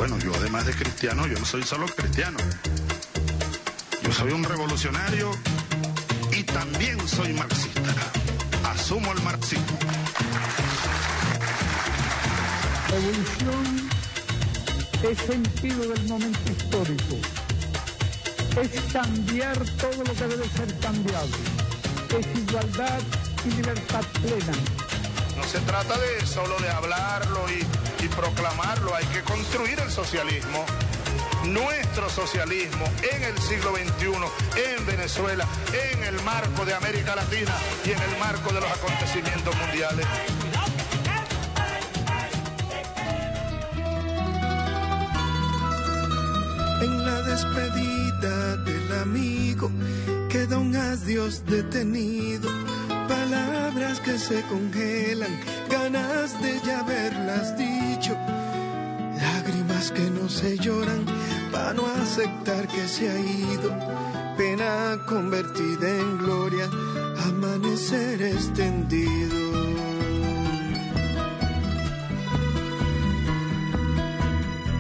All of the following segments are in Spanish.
Bueno, yo además de cristiano, yo no soy solo cristiano. Yo soy un revolucionario y también soy marxista. Asumo el marxismo. Revolución es sentido del momento histórico. Es cambiar todo lo que debe ser cambiado. Es igualdad y libertad plena. No se trata de solo de hablarlo y proclamarlo, hay que construir el socialismo, nuestro socialismo en el siglo XXI, en Venezuela, en el marco de América Latina y en el marco de los acontecimientos mundiales. En la despedida del amigo queda un adiós detenido. Palabras que se congelan, ganas de ya haberlas dicho. Lágrimas que no se lloran, para no aceptar que se ha ido. Pena convertida en gloria, amanecer extendido.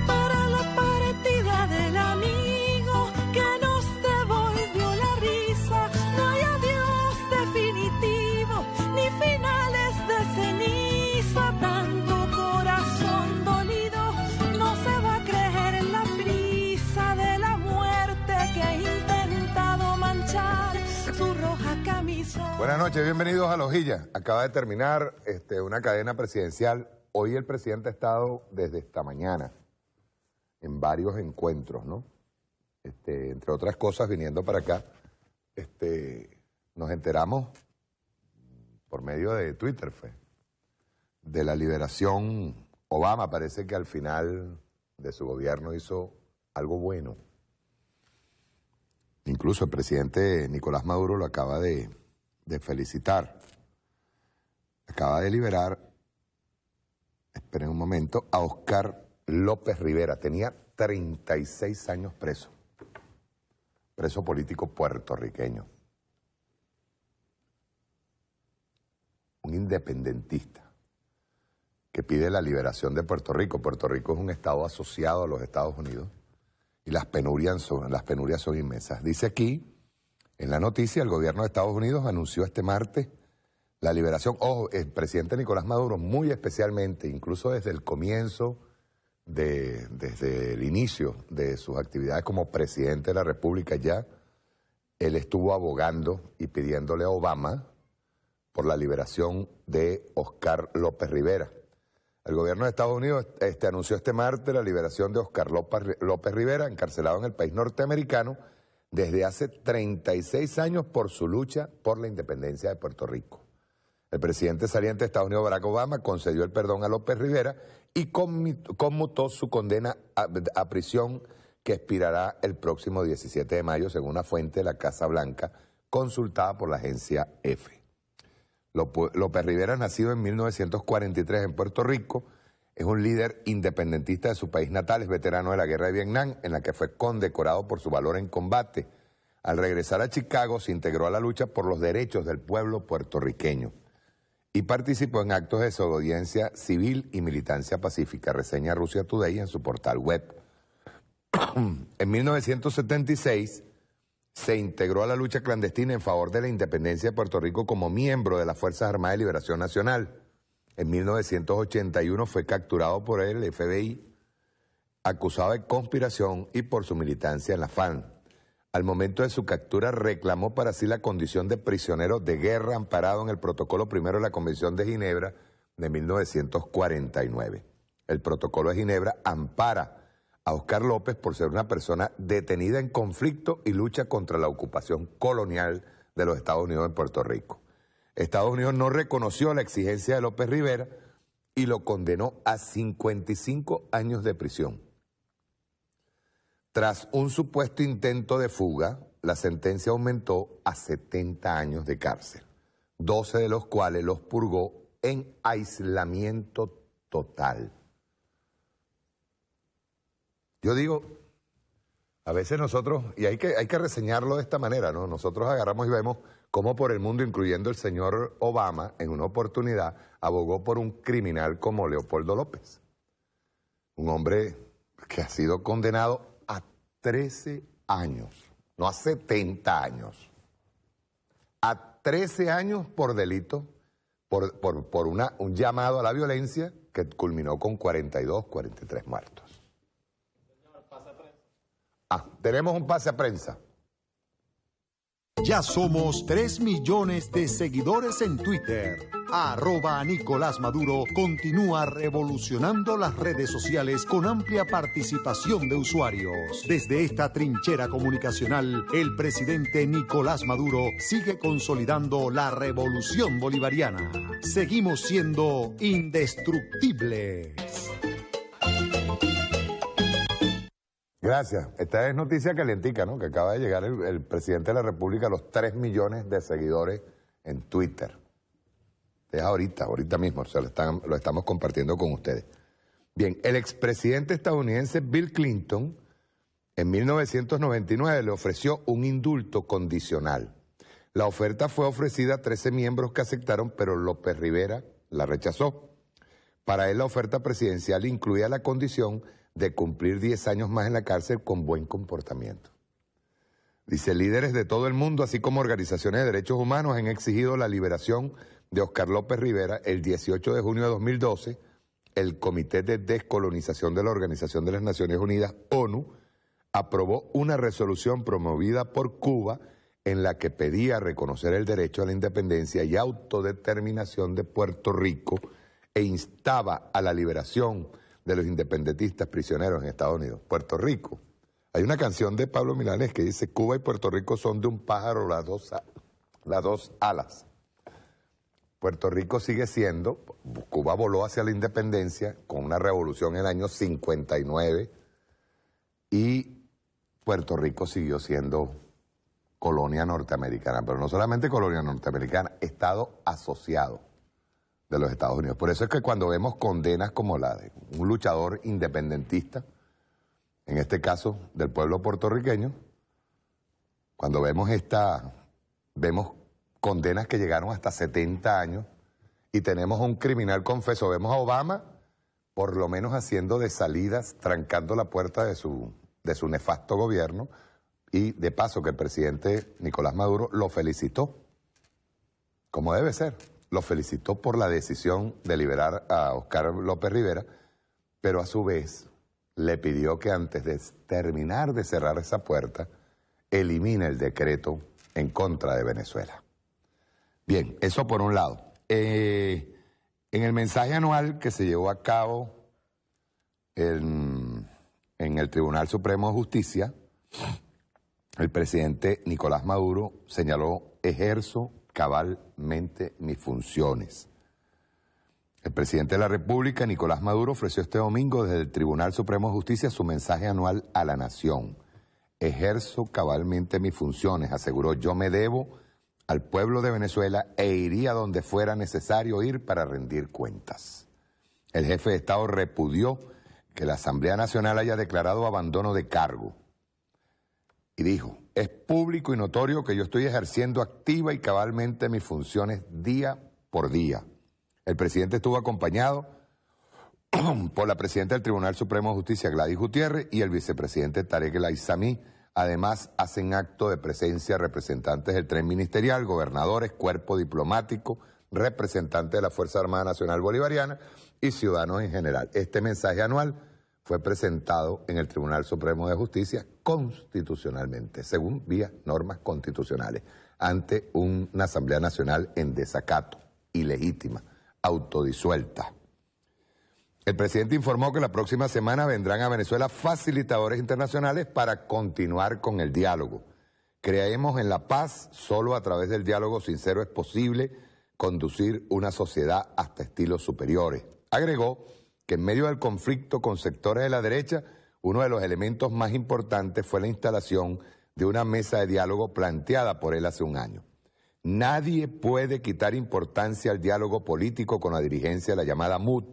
Para la partida del amigo que nos devolvió la risa, no hay adiós definitivo, ni finales de ceniza. Tanto corazón dolido no se va a creer en la prisa de la muerte que ha intentado manchar su roja camisa. Buenas noches, bienvenidos a La Hojilla. Acaba de terminar una cadena presidencial. Hoy el presidente ha estado desde esta mañana en varios encuentros, ¿no? Entre otras cosas, viniendo para acá, nos enteramos por medio de Twitter, de la liberación. Obama parece que al final de su gobierno hizo algo bueno. Incluso el presidente Nicolás Maduro lo acaba de felicitar. Acaba de liberar, esperen un momento, a Oscar López Rivera. Tenía 36 años preso político puertorriqueño. Un independentista que pide la liberación de Puerto Rico. Puerto Rico es un estado asociado a los Estados Unidos y las penurias son inmensas. Dice aquí, en la noticia, el gobierno de Estados Unidos anunció este martes la liberación. Ojo, el presidente Nicolás Maduro, muy especialmente, incluso desde el comienzo, desde el inicio de sus actividades como presidente de la República ya, él estuvo abogando y pidiéndole a Obama por la liberación de Oscar López Rivera. El gobierno de Estados Unidos anunció este martes la liberación de Oscar López Rivera, encarcelado en el país norteamericano desde hace 36 años por su lucha por la independencia de Puerto Rico. El presidente saliente de Estados Unidos, Barack Obama, concedió el perdón a López Rivera y conmutó su condena a prisión, que expirará el próximo 17 de mayo, según una fuente de la Casa Blanca consultada por la agencia EFE. López Rivera, nacido en 1943 en Puerto Rico, es un líder independentista de su país natal, es veterano de la Guerra de Vietnam, en la que fue condecorado por su valor en combate. Al regresar a Chicago, se integró a la lucha por los derechos del pueblo puertorriqueño y participó en actos de desobediencia civil y militancia pacífica, reseña Russia Today en su portal web. En 1976 se integró a la lucha clandestina en favor de la independencia de Puerto Rico como miembro de las Fuerzas Armadas de Liberación Nacional. En 1981 fue capturado por el FBI, acusado de conspiración y por su militancia en la FARC. Al momento de su captura reclamó para sí la condición de prisionero de guerra amparado en el protocolo primero de la Convención de Ginebra de 1949. El protocolo de Ginebra ampara a Oscar López por ser una persona detenida en conflicto y lucha contra la ocupación colonial de los Estados Unidos en Puerto Rico. Estados Unidos no reconoció la exigencia de López Rivera y lo condenó a 55 años de prisión. Tras un supuesto intento de fuga, la sentencia aumentó a 70 años de cárcel, 12 de los cuales los purgó en aislamiento total. Yo digo, a veces nosotros, y hay que reseñarlo de esta manera, ¿no? Nosotros agarramos y vemos cómo por el mundo, incluyendo el señor Obama, en una oportunidad abogó por un criminal como Leopoldo López. Un hombre que ha sido condenado a 13 años, no a 70 años, a 13 años por delito, por un llamado a la violencia que culminó con 42, 43 muertos. Tenemos un pase a prensa. Ya somos 3 millones de seguidores en Twitter. @Nicolás Maduro continúa revolucionando las redes sociales con amplia participación de usuarios. Desde esta trinchera comunicacional, el presidente Nicolás Maduro sigue consolidando la revolución bolivariana. Seguimos siendo indestructibles. Gracias. Esta es noticia calientica, ¿no? Que acaba de llegar el presidente de la República a los 3 millones de seguidores en Twitter. Es ahorita mismo, o sea, lo estamos compartiendo con ustedes. Bien, el expresidente estadounidense Bill Clinton en 1999 le ofreció un indulto condicional. La oferta fue ofrecida a 13 miembros que aceptaron, pero López Rivera la rechazó. Para él la oferta presidencial incluía la condición de cumplir 10 años más en la cárcel con buen comportamiento. Dice, líderes de todo el mundo, así como organizaciones de derechos humanos, han exigido la liberación de Óscar López Rivera. El 18 de junio de 2012, el Comité de Descolonización de la Organización de las Naciones Unidas, ONU, aprobó una resolución promovida por Cuba en la que pedía reconocer el derecho a la independencia y autodeterminación de Puerto Rico e instaba a la liberación de los independentistas prisioneros en Estados Unidos. Puerto Rico. Hay una canción de Pablo Milanés que dice, Cuba y Puerto Rico son de un pájaro las dos alas. Puerto Rico sigue siendo, Cuba voló hacia la independencia con una revolución en el año 59 y Puerto Rico siguió siendo colonia norteamericana, pero no solamente colonia norteamericana, estado asociado de los Estados Unidos. Por eso es que cuando vemos condenas como la de un luchador independentista, en este caso del pueblo puertorriqueño, cuando vemos condenas que llegaron hasta 70 años y tenemos un criminal confeso, vemos a Obama por lo menos haciendo de salidas, trancando la puerta de su nefasto gobierno, y de paso que el presidente Nicolás Maduro lo felicitó, como debe ser. Lo felicitó por la decisión de liberar a Óscar López Rivera, pero a su vez le pidió que antes de terminar de cerrar esa puerta, elimine el decreto en contra de Venezuela. Bien, eso por un lado. En el mensaje anual que se llevó a cabo en el Tribunal Supremo de Justicia, el presidente Nicolás Maduro señaló, ejerzo cabalmente mis funciones. El presidente de la República, Nicolás Maduro, ofreció este domingo desde el Tribunal Supremo de Justicia su mensaje anual a la nación. Ejerzo cabalmente mis funciones, aseguró, yo me debo al pueblo de Venezuela e iría donde fuera necesario ir para rendir cuentas. El jefe de Estado repudió que la Asamblea Nacional haya declarado abandono de cargo y dijo, es público y notorio que yo estoy ejerciendo activa y cabalmente mis funciones día por día. El presidente estuvo acompañado por la presidenta del Tribunal Supremo de Justicia, Gladys Gutiérrez, y el vicepresidente Tarek El Aissami. Además, hacen acto de presencia representantes del tren ministerial, gobernadores, cuerpo diplomático, representantes de la Fuerza Armada Nacional Bolivariana y ciudadanos en general. Este mensaje anual fue presentado en el Tribunal Supremo de Justicia constitucionalmente, según vías normas constitucionales, ante una Asamblea Nacional en desacato, ilegítima, autodisuelta. El presidente informó que la próxima semana vendrán a Venezuela facilitadores internacionales para continuar con el diálogo. Creemos en la paz, solo a través del diálogo sincero es posible conducir una sociedad hasta estilos superiores. Agregó que en medio del conflicto con sectores de la derecha, uno de los elementos más importantes fue la instalación de una mesa de diálogo planteada por él hace un año. Nadie puede quitar importancia al diálogo político con la dirigencia de la llamada MUD,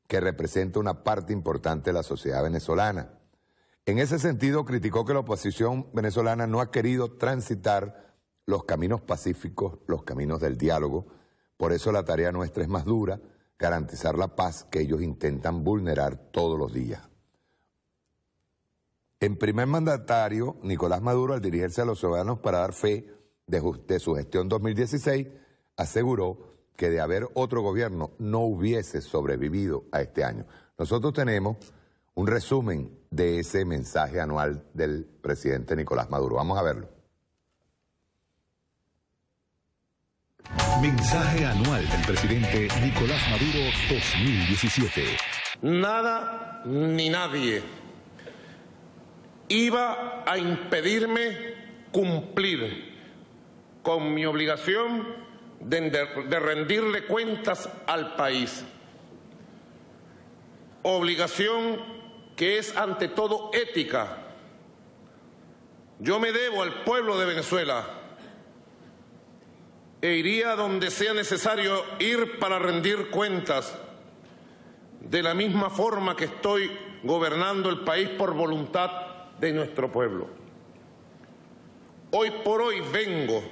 que representa una parte importante de la sociedad venezolana. En ese sentido, criticó que la oposición venezolana no ha querido transitar los caminos pacíficos, los caminos del diálogo. Por eso la tarea nuestra es más dura, garantizar la paz que ellos intentan vulnerar todos los días. En primer mandatario, Nicolás Maduro, al dirigirse a los ciudadanos para dar fe de su gestión 2016, aseguró que de haber otro gobierno no hubiese sobrevivido a este año. Nosotros tenemos un resumen de ese mensaje anual del presidente Nicolás Maduro. Vamos a verlo. Mensaje anual del presidente Nicolás Maduro 2017. Nada ni nadie iba a impedirme cumplir con mi obligación de rendirle cuentas al país. Obligación que es ante todo ética. Yo me debo al pueblo de Venezuela e iría donde sea necesario ir para rendir cuentas, de la misma forma que estoy gobernando el país por voluntad de nuestro pueblo. Hoy por hoy vengo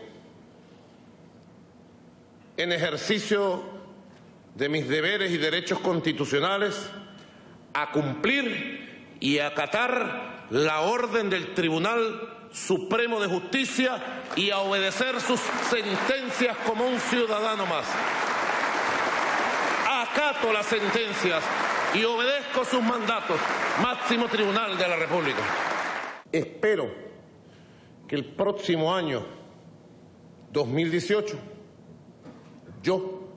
en ejercicio de mis deberes y derechos constitucionales a cumplir y acatar la orden del Tribunal Supremo de Justicia y a obedecer sus sentencias como un ciudadano más. Acato las sentencias y obedezco sus mandatos, máximo tribunal de la República. Espero que el próximo año, 2018, yo,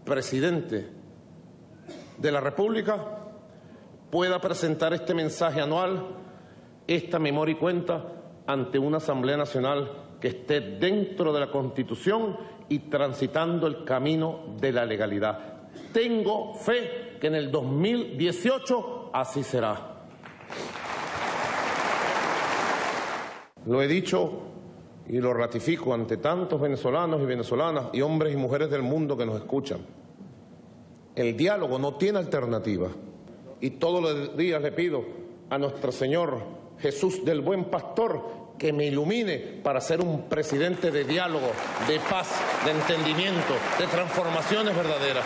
presidente de la República, pueda presentar este mensaje anual, esta memoria y cuenta, ante una Asamblea Nacional que esté dentro de la Constitución y transitando el camino de la legalidad. Tengo fe que en el 2018 así será. Lo he dicho y lo ratifico ante tantos venezolanos y venezolanas y hombres y mujeres del mundo que nos escuchan. El diálogo no tiene alternativa y todos los días le pido a nuestro Señor Jesús del Buen Pastor que me ilumine para ser un presidente de diálogo, de paz, de entendimiento, de transformaciones verdaderas.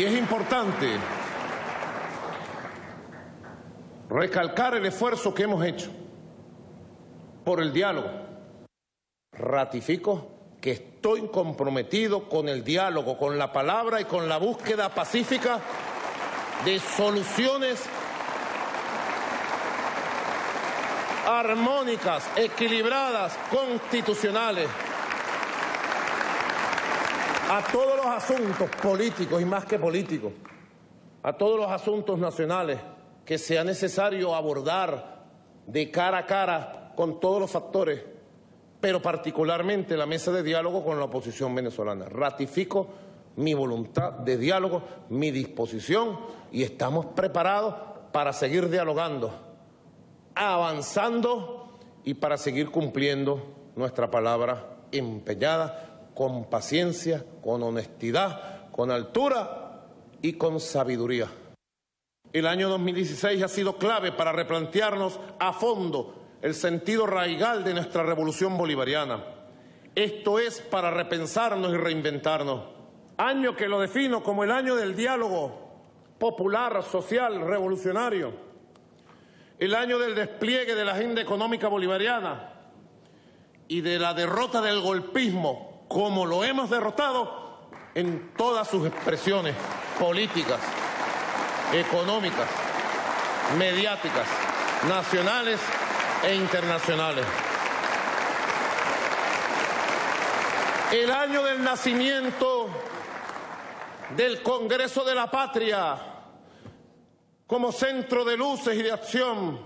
Y es importante recalcar el esfuerzo que hemos hecho por el diálogo. Ratifico que estoy comprometido con el diálogo, con la palabra y con la búsqueda pacífica de soluciones armónicas, equilibradas, constitucionales a todos los asuntos políticos y más que políticos, a todos los asuntos nacionales que sea necesario abordar de cara a cara con todos los factores, pero particularmente la mesa de diálogo con la oposición venezolana. Ratifico mi voluntad de diálogo, mi disposición y estamos preparados para seguir dialogando, avanzando y para seguir cumpliendo nuestra palabra empeñada con paciencia, con honestidad, con altura y con sabiduría. El año 2016 ha sido clave para replantearnos a fondo el sentido raigal de nuestra revolución bolivariana. Esto es para repensarnos y reinventarnos. Año que lo defino como el año del diálogo popular, social, revolucionario. El año del despliegue de la agenda económica bolivariana y de la derrota del golpismo, como lo hemos derrotado en todas sus expresiones políticas, económicas, mediáticas, nacionales e internacionales. El año del nacimiento del Congreso de la Patria como centro de luces y de acción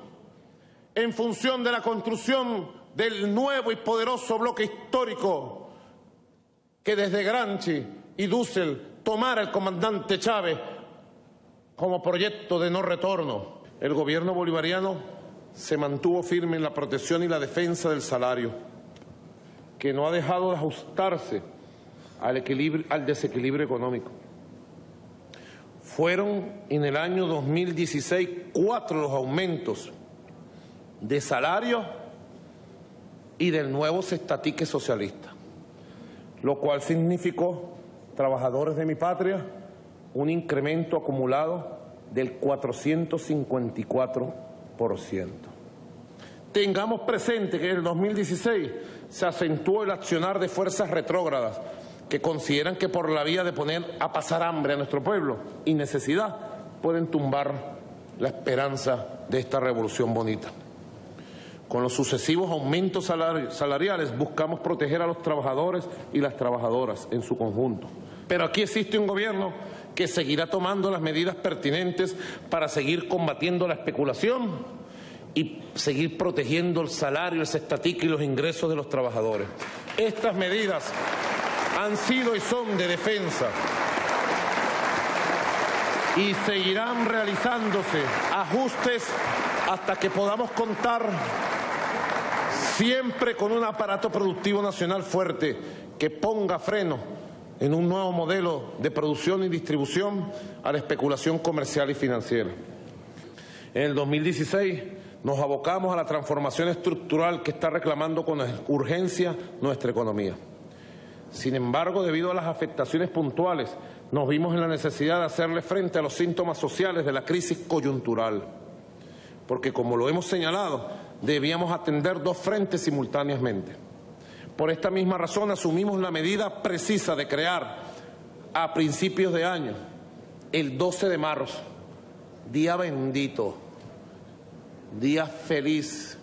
en función de la construcción del nuevo y poderoso bloque histórico que desde Gramsci y Dussel tomara el comandante Chávez como proyecto de no retorno. El gobierno bolivariano se mantuvo firme en la protección y la defensa del salario, que no ha dejado de ajustarse al desequilibrio económico. Fueron en el año 2016 4 los aumentos de salario y del nuevo cestatique socialista. lo cual significó, trabajadores de mi patria, un incremento acumulado del 454%. Tengamos presente que en el 2016 se acentuó el accionar de fuerzas retrógradas que consideran que por la vía de poner a pasar hambre a nuestro pueblo y necesidad pueden tumbar la esperanza de esta revolución bonita. Con los sucesivos aumentos salariales buscamos proteger a los trabajadores y las trabajadoras en su conjunto. Pero aquí existe un gobierno que seguirá tomando las medidas pertinentes para seguir combatiendo la especulación y seguir protegiendo el salario, el cestatic y los ingresos de los trabajadores. Estas medidas han sido y son de defensa y seguirán realizándose ajustes hasta que podamos contar siempre con un aparato productivo nacional fuerte que ponga freno en un nuevo modelo de producción y distribución a la especulación comercial y financiera. En el 2016 nos abocamos a la transformación estructural que está reclamando con urgencia nuestra economía. Sin embargo, debido a las afectaciones puntuales, nos vimos en la necesidad de hacerle frente a los síntomas sociales de la crisis coyuntural, porque, como lo hemos señalado, debíamos atender dos frentes simultáneamente. Por esta misma razón asumimos la medida precisa de crear a principios de año, el 12 de marzo, día bendito, día feliz,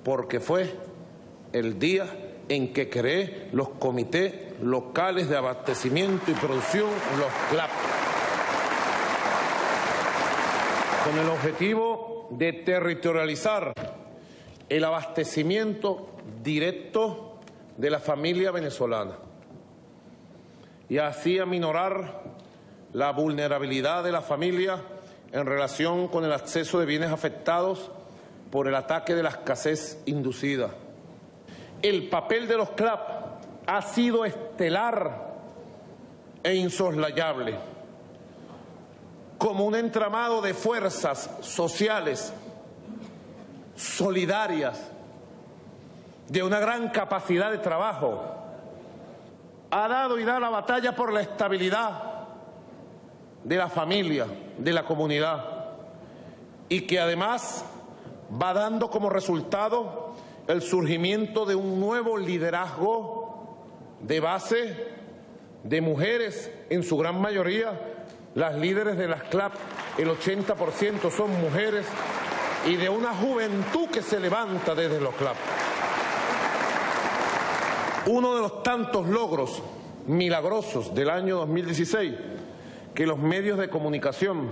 porque fue el día en que creé los comités locales de abastecimiento y producción, los CLAP, con el objetivo de territorializar el abastecimiento directo de la familia venezolana y así aminorar la vulnerabilidad de la familia en relación con el acceso de bienes afectados por el ataque de la escasez inducida. El papel de los CLAP ha sido estelar e insoslayable, como un entramado de fuerzas sociales solidarias, de una gran capacidad de trabajo, ha dado y da la batalla por la estabilidad de la familia, de la comunidad, y que además va dando como resultado el surgimiento de un nuevo liderazgo de base de mujeres, en su gran mayoría, las líderes de las CLAP, el 80% son mujeres, y de una juventud que se levanta desde los CLAP. Uno de los tantos logros milagrosos del año 2016 que los medios de comunicación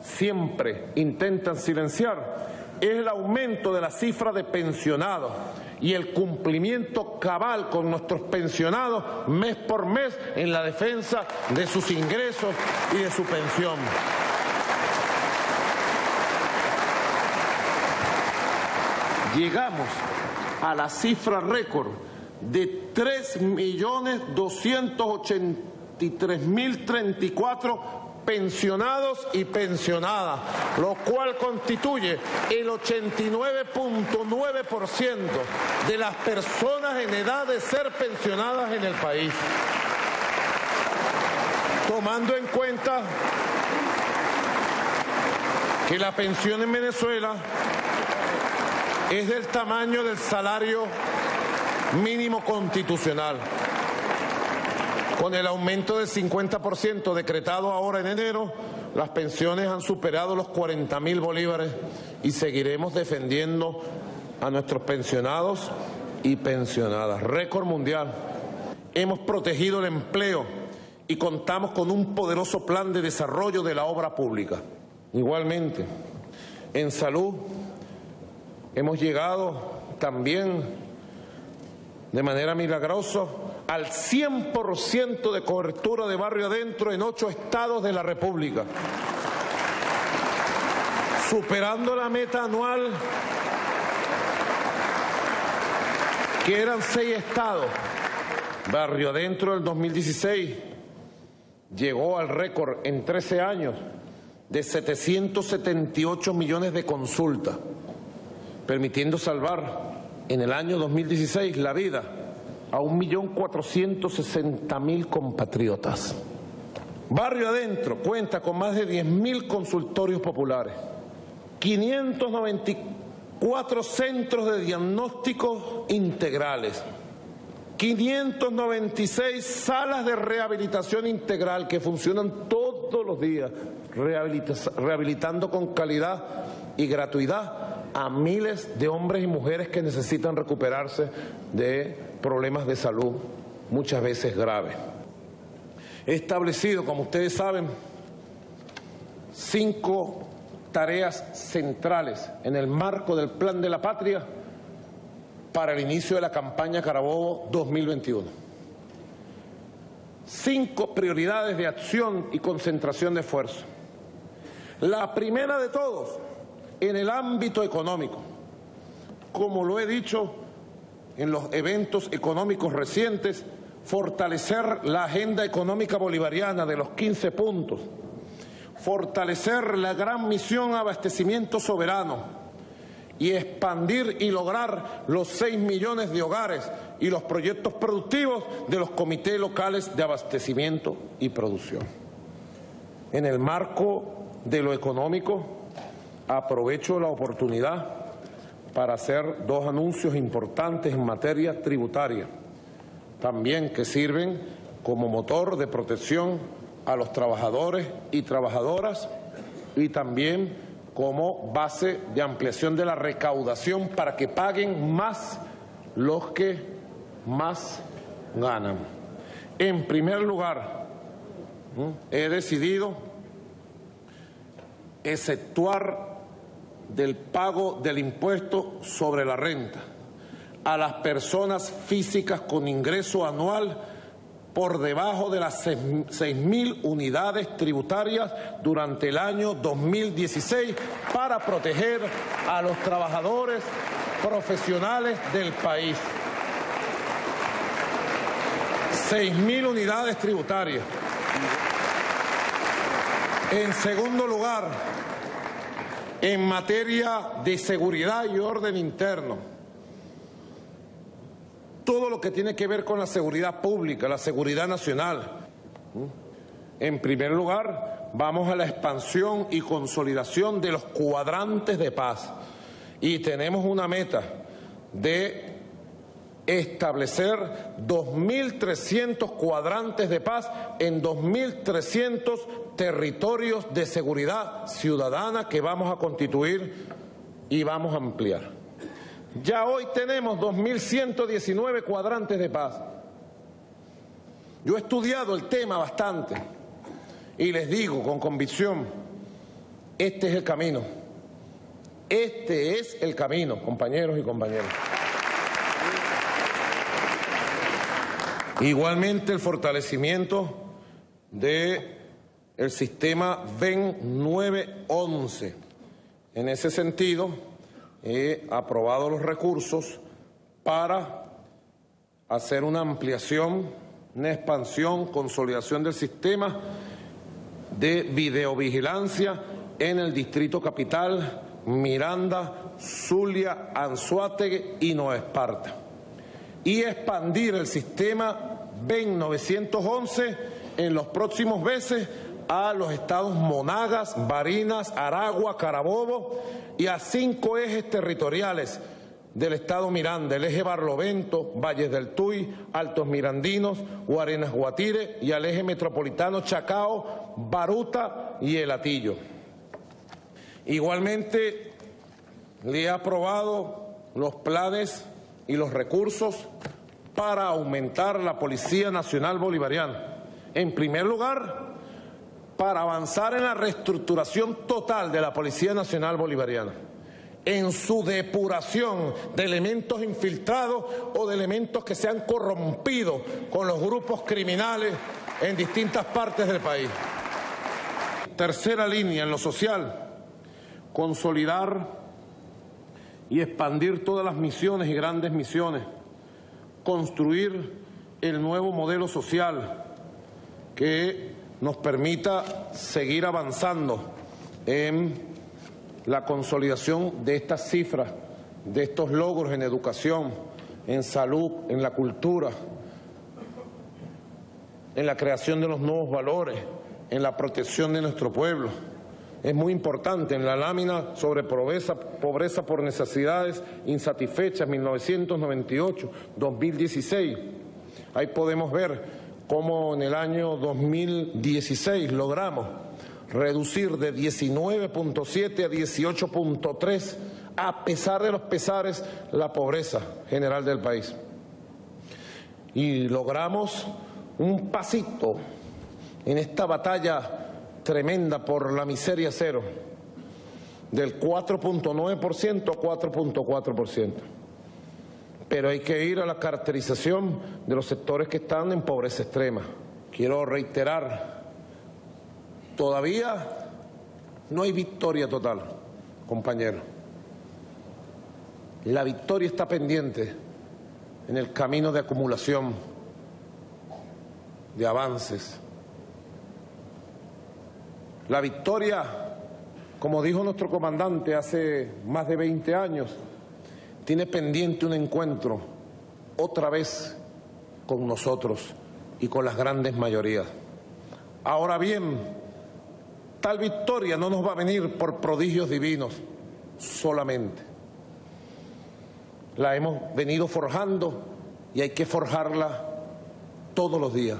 siempre intentan silenciar es el aumento de la cifra de pensionados y el cumplimiento cabal con nuestros pensionados mes por mes en la defensa de sus ingresos y de su pensión. Llegamos a la cifra récord de 3.283.034 pensionados y pensionadas, lo cual constituye el 89.9% de las personas en edad de ser pensionadas en el país. Tomando en cuenta que la pensión en Venezuela es del tamaño del salario mínimo constitucional. Con el aumento del 50% decretado ahora en enero, las pensiones han superado los 40.000 bolívares y seguiremos defendiendo a nuestros pensionados y pensionadas. Récord mundial. Hemos protegido el empleo y contamos con un poderoso plan de desarrollo de la obra pública. Igualmente, en salud hemos llegado también de manera milagrosa al 100% de cobertura de barrio adentro en 8 estados de la República, superando la meta anual que eran 6 estados. Barrio adentro del 2016 llegó al récord en 13 años de 778 millones de consultas, permitiendo salvar en el año 2016 la vida a 1.460.000 compatriotas. Barrio Adentro cuenta con más de 10.000 consultorios populares, 594 centros de diagnósticos integrales, 596 salas de rehabilitación integral que funcionan todos los días, rehabilitando con calidad y gratuidad a miles de hombres y mujeres que necesitan recuperarse de problemas de salud, muchas veces graves. He establecido, como ustedes saben, 5 tareas centrales en el marco del Plan de la Patria para el inicio de la campaña Carabobo 2021. 5 prioridades de acción y concentración de esfuerzo. La primera de todos, en el ámbito económico. Como lo he dicho en los eventos económicos recientes, fortalecer la agenda económica bolivariana de los 15 puntos, fortalecer la gran misión abastecimiento soberano y expandir y lograr los 6 millones de hogares y los proyectos productivos de los comités locales de abastecimiento y producción. En el marco de lo económico, aprovecho la oportunidad para hacer 2 anuncios importantes en materia tributaria, también que sirven como motor de protección a los trabajadores y trabajadoras y también como base de ampliación de la recaudación para que paguen más los que más ganan. En primer lugar, he decidido exceptuar del pago del impuesto sobre la renta a las personas físicas con ingreso anual por debajo de las 6.000 unidades tributarias durante el año 2016 para proteger a los trabajadores profesionales del país. 6.000 unidades tributarias. En segundo lugar, en materia de seguridad y orden interno, todo lo que tiene que ver con la seguridad pública, la seguridad nacional. En primer lugar, vamos a la expansión y consolidación de los cuadrantes de paz. Y tenemos una meta de establecer 2.300 cuadrantes de paz en 2.300 territorios de seguridad ciudadana que vamos a constituir y vamos a ampliar. Ya hoy tenemos 2.119 cuadrantes de paz. Yo he estudiado el tema bastante y les digo con convicción, este es el camino. Este es el camino, compañeros y compañeras. Igualmente el fortalecimiento del sistema VEN 911. En ese sentido, he aprobado los recursos para hacer una ampliación, una expansión, consolidación del sistema de videovigilancia en el Distrito Capital, Miranda, Zulia, Anzoátegui y Nueva Esparta. Y expandir el sistema VEN 911 en los próximos meses a los estados Monagas, Barinas, Aragua, Carabobo y a 5 ejes territoriales del estado Miranda, el eje Barlovento, Valles del Tuy, Altos Mirandinos, Guarenas Guatire y al eje metropolitano Chacao, Baruta y El Hatillo. Igualmente le he aprobado los planes y los recursos para aumentar la Policía Nacional Bolivariana. En primer lugar, para avanzar en la reestructuración total de la Policía Nacional Bolivariana, en su depuración de elementos infiltrados o de elementos que se han corrompido con los grupos criminales en distintas partes del país. Tercera línea, en lo social, consolidar y expandir todas las misiones y grandes misiones, construir el nuevo modelo social que nos permita seguir avanzando en la consolidación de estas cifras, de estos logros en educación, en salud, en la cultura, en la creación de los nuevos valores, en la protección de nuestro pueblo. Es muy importante en la lámina sobre pobreza por necesidades insatisfechas 1998-2016. Ahí podemos ver cómo en el año 2016 logramos reducir de 19.7 a 18.3, a pesar de los pesares, la pobreza general del país. Y logramos un pasito en esta batalla tremenda por la miseria cero, del 4.9% a 4.4%. Pero hay que ir a la caracterización de los sectores que están en pobreza extrema. Quiero reiterar, todavía no hay victoria total, compañeros. La victoria está pendiente en el camino de acumulación, de avances. La victoria, como dijo nuestro comandante hace más de 20 años, tiene pendiente un encuentro otra vez con nosotros y con las grandes mayorías. Ahora bien, tal victoria no nos va a venir por prodigios divinos solamente. La hemos venido forjando y hay que forjarla todos los días.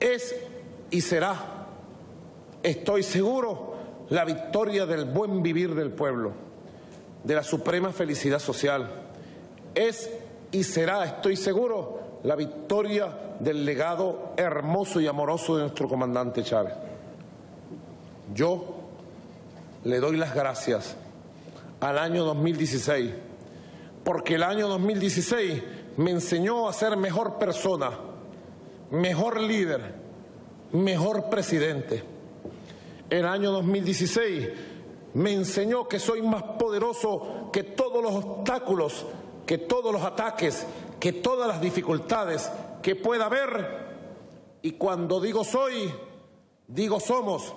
Es y será, estoy seguro, la victoria del buen vivir del pueblo, de la suprema felicidad social. Es y será, estoy seguro, la victoria del legado hermoso y amoroso de nuestro comandante Chávez. Yo le doy las gracias al año 2016, porque el año 2016 me enseñó a ser mejor persona, mejor líder, mejor presidente. El año 2016 me enseñó que soy más poderoso que todos los obstáculos, que todos los ataques, que todas las dificultades que pueda haber. Y cuando digo soy, digo somos.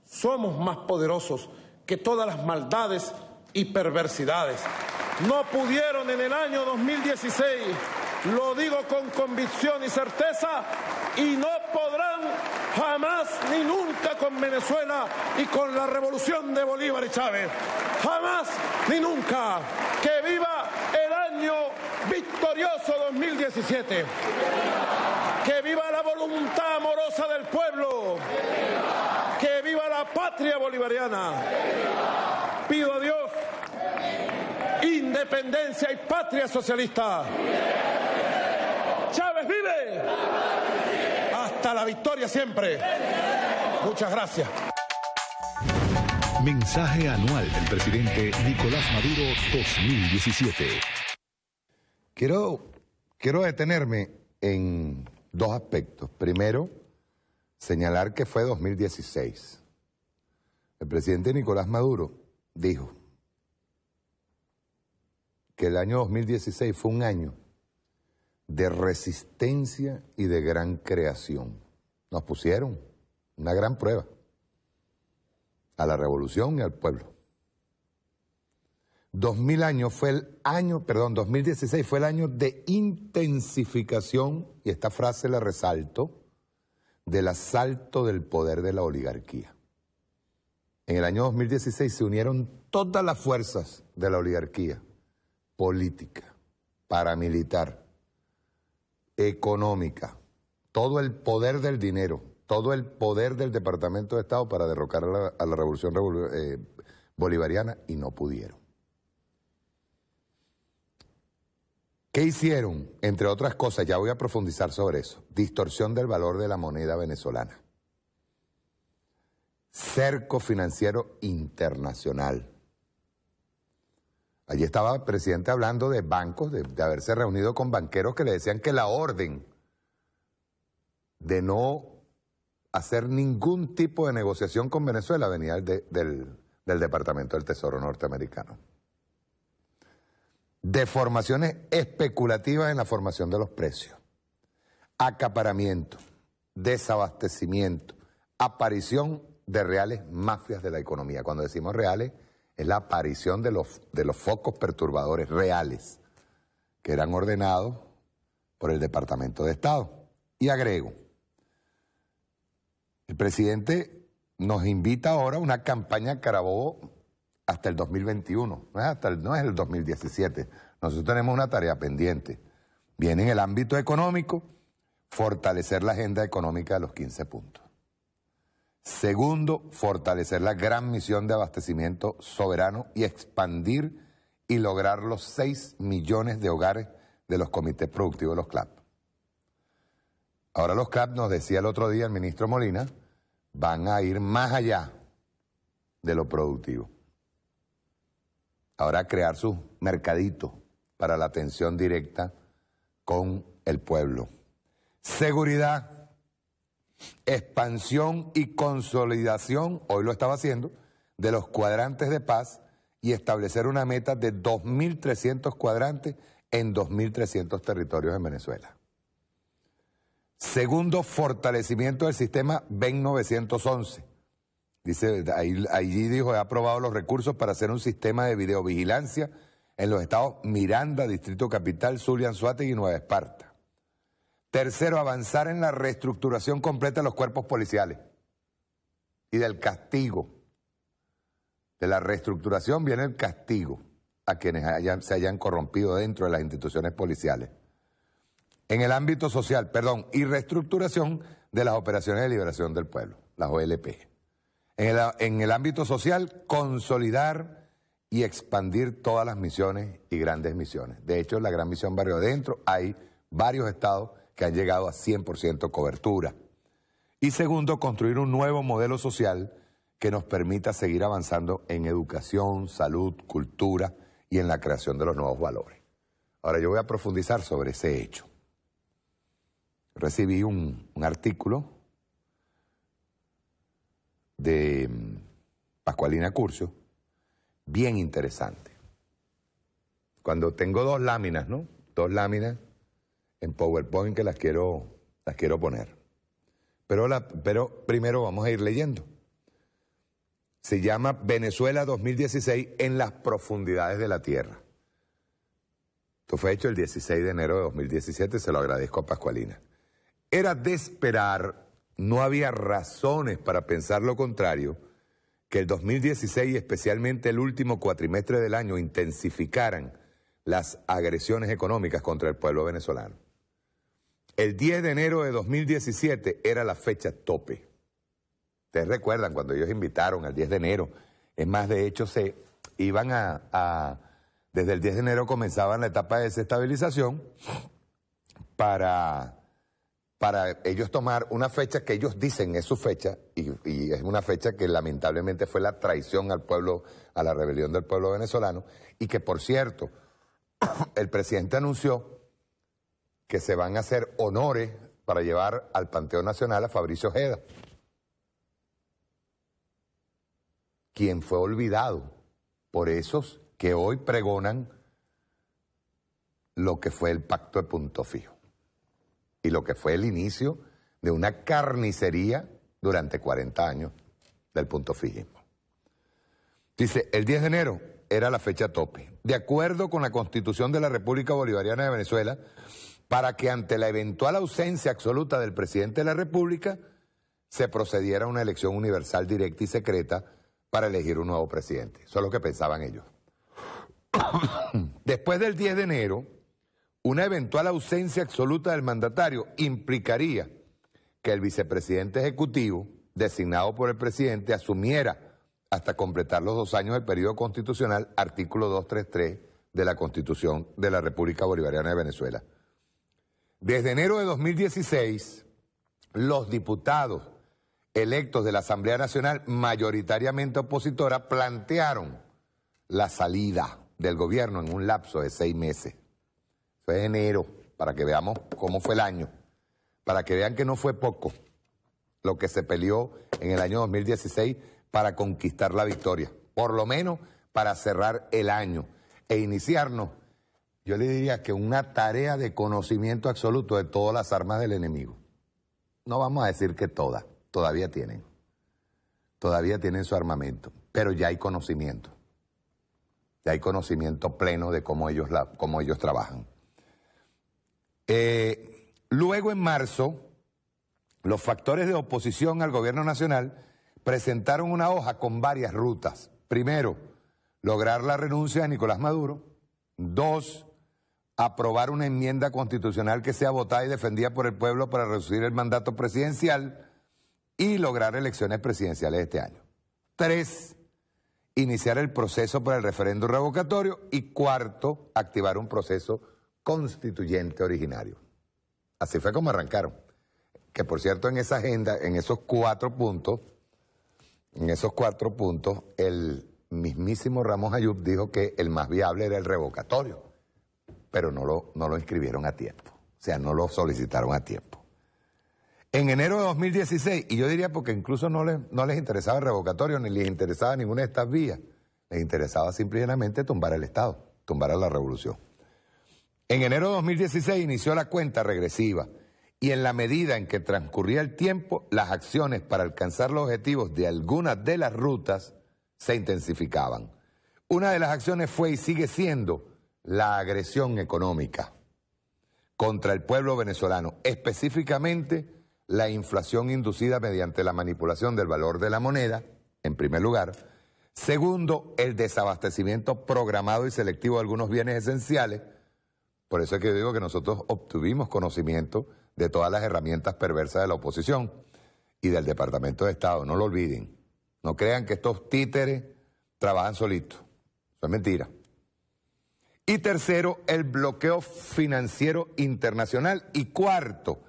Somos más poderosos que todas las maldades y perversidades. No pudieron en el año 2016, lo digo con convicción y certeza, y no podrán jamás ni nunca con Venezuela y con la revolución de Bolívar y Chávez. Jamás ni nunca. ¡Que viva el año victorioso 2017! ¡Que viva la voluntad amorosa del pueblo! ¡Que viva la patria bolivariana! Pido a Dios independencia y patria socialista. ¡Chávez vive! ¡Hasta la victoria siempre! Muchas gracias. Mensaje anual del presidente Nicolás Maduro 2017. Quiero detenerme en dos aspectos. Primero, señalar que fue 2016. El presidente Nicolás Maduro dijo que el año 2016 fue un año de resistencia y de gran creación. Nos pusieron una gran prueba a la revolución y al pueblo. 2016 fue el año de intensificación, y esta frase la resalto, del asalto del poder de la oligarquía. En el año 2016 se unieron todas las fuerzas de la oligarquía, política, paramilitar, económica, todo el poder del dinero, todo el poder del Departamento de Estado para derrocar a la revolución bolivariana, y no pudieron. ¿Qué hicieron? Entre otras cosas, ya voy a profundizar sobre eso. Distorsión del valor de la moneda venezolana. Cerco financiero internacional. Allí estaba el presidente hablando de bancos, de haberse reunido con banqueros que le decían que la orden de no hacer ningún tipo de negociación con Venezuela venía del Departamento del Tesoro norteamericano. Deformaciones especulativas en la formación de los precios, acaparamiento, desabastecimiento, aparición de reales mafias de la economía. Cuando decimos reales, es la aparición de los focos perturbadores reales que eran ordenados por el Departamento de Estado. Y agrego, el presidente nos invita ahora a una campaña Carabobo hasta el 2021, no es el 2017. Nosotros tenemos una tarea pendiente. Viene en el ámbito económico, fortalecer la agenda económica de los 15 puntos. Segundo, fortalecer la gran misión de abastecimiento soberano y expandir y lograr los 6 millones de hogares de los comités productivos de los CLAP. Ahora los CLAP, nos decía el otro día el ministro Molina, van a ir más allá de lo productivo. Ahora crear sus mercaditos para la atención directa con el pueblo. Seguridad, expansión y consolidación, hoy lo estaba haciendo, de los cuadrantes de paz y establecer una meta de 2.300 cuadrantes en 2.300 territorios en Venezuela. Segundo, fortalecimiento del sistema BEN 911. Dice, allí dijo, he aprobado los recursos para hacer un sistema de videovigilancia en los estados Miranda, Distrito Capital, Zulia, Anzoátegui y Nueva Esparta. Tercero, avanzar en la reestructuración completa de los cuerpos policiales y del castigo. De la reestructuración viene el castigo a quienes se hayan corrompido dentro de las instituciones policiales. En el ámbito social, y reestructuración de las operaciones de liberación del pueblo, las OLP. En el ámbito social, consolidar y expandir todas las misiones y grandes misiones. De hecho, en la gran misión Barrio Adentro hay varios estados que han llegado a 100% cobertura. Y segundo, construir un nuevo modelo social que nos permita seguir avanzando en educación, salud, cultura y en la creación de los nuevos valores. Ahora yo voy a profundizar sobre ese hecho. Recibí un artículo de Pascualina Curcio, bien interesante. Cuando tengo dos láminas, ¿no? Dos láminas en PowerPoint que las quiero poner. Pero primero vamos a ir leyendo. Se llama Venezuela 2016 en las profundidades de la tierra. Esto fue hecho el 16 de enero de 2017, se lo agradezco a Pascualina. Era de esperar, no había razones para pensar lo contrario, que el 2016 y especialmente el último cuatrimestre del año intensificaran las agresiones económicas contra el pueblo venezolano. El 10 de enero de 2017 era la fecha tope. Ustedes recuerdan cuando ellos invitaron al 10 de enero, es más, de hecho se iban desde el 10 de enero comenzaban la etapa de desestabilización para ellos tomar una fecha que ellos dicen es su fecha, y es una fecha que lamentablemente fue la traición al pueblo, a la rebelión del pueblo venezolano, y que por cierto, el presidente anunció que se van a hacer honores para llevar al Panteón Nacional a Fabricio Ojeda, quien fue olvidado por esos que hoy pregonan lo que fue el pacto de Punto Fijo y lo que fue el inicio de una carnicería durante 40 años del punto fijismo. Dice, el 10 de enero era la fecha tope. De acuerdo con la Constitución de la República Bolivariana de Venezuela, para que ante la eventual ausencia absoluta del presidente de la República, se procediera a una elección universal, directa y secreta para elegir un nuevo presidente. Eso es lo que pensaban ellos. Después del 10 de enero, una eventual ausencia absoluta del mandatario implicaría que el vicepresidente ejecutivo, designado por el presidente, asumiera hasta completar los 2 años del periodo constitucional, artículo 233 de la Constitución de la República Bolivariana de Venezuela. Desde enero de 2016, los diputados electos de la Asamblea Nacional, mayoritariamente opositora, plantearon la salida del gobierno en un lapso de 6 meses. Fue de enero, para que veamos cómo fue el año, para que vean que no fue poco lo que se peleó en el año 2016 para conquistar la victoria, por lo menos para cerrar el año e iniciarnos, yo le diría que una tarea de conocimiento absoluto de todas las armas del enemigo. No vamos a decir que todas, todavía tienen su armamento, pero ya hay conocimiento pleno de cómo ellos trabajan. Luego, en marzo, los factores de oposición al gobierno nacional presentaron una hoja con varias rutas. Primero, lograr la renuncia de Nicolás Maduro. 2, aprobar una enmienda constitucional que sea votada y defendida por el pueblo para reducir el mandato presidencial y lograr elecciones presidenciales este año. 3, iniciar el proceso para el referéndum revocatorio. Y 4, activar un proceso constituyente originario. Así fue como arrancaron. Que por cierto, en esa agenda, en esos 4 puntos, el mismísimo Ramos Ayub dijo que el más viable era el revocatorio, pero no lo inscribieron a tiempo, o sea, no lo solicitaron a tiempo. En enero de 2016, y yo diría porque incluso no les interesaba el revocatorio, ni les interesaba ninguna de estas vías, les interesaba simplemente tumbar el Estado, tumbar a la revolución. En enero de 2016 inició la cuenta regresiva, y en la medida en que transcurría el tiempo, las acciones para alcanzar los objetivos de algunas de las rutas se intensificaban. Una de las acciones fue y sigue siendo la agresión económica contra el pueblo venezolano, específicamente la inflación inducida mediante la manipulación del valor de la moneda, en primer lugar. Segundo, el desabastecimiento programado y selectivo de algunos bienes esenciales. Por eso es que yo digo que nosotros obtuvimos conocimiento de todas las herramientas perversas de la oposición y del Departamento de Estado, no lo olviden. No crean que estos títeres trabajan solitos, eso es mentira. Y tercero, el bloqueo financiero internacional. Y cuarto,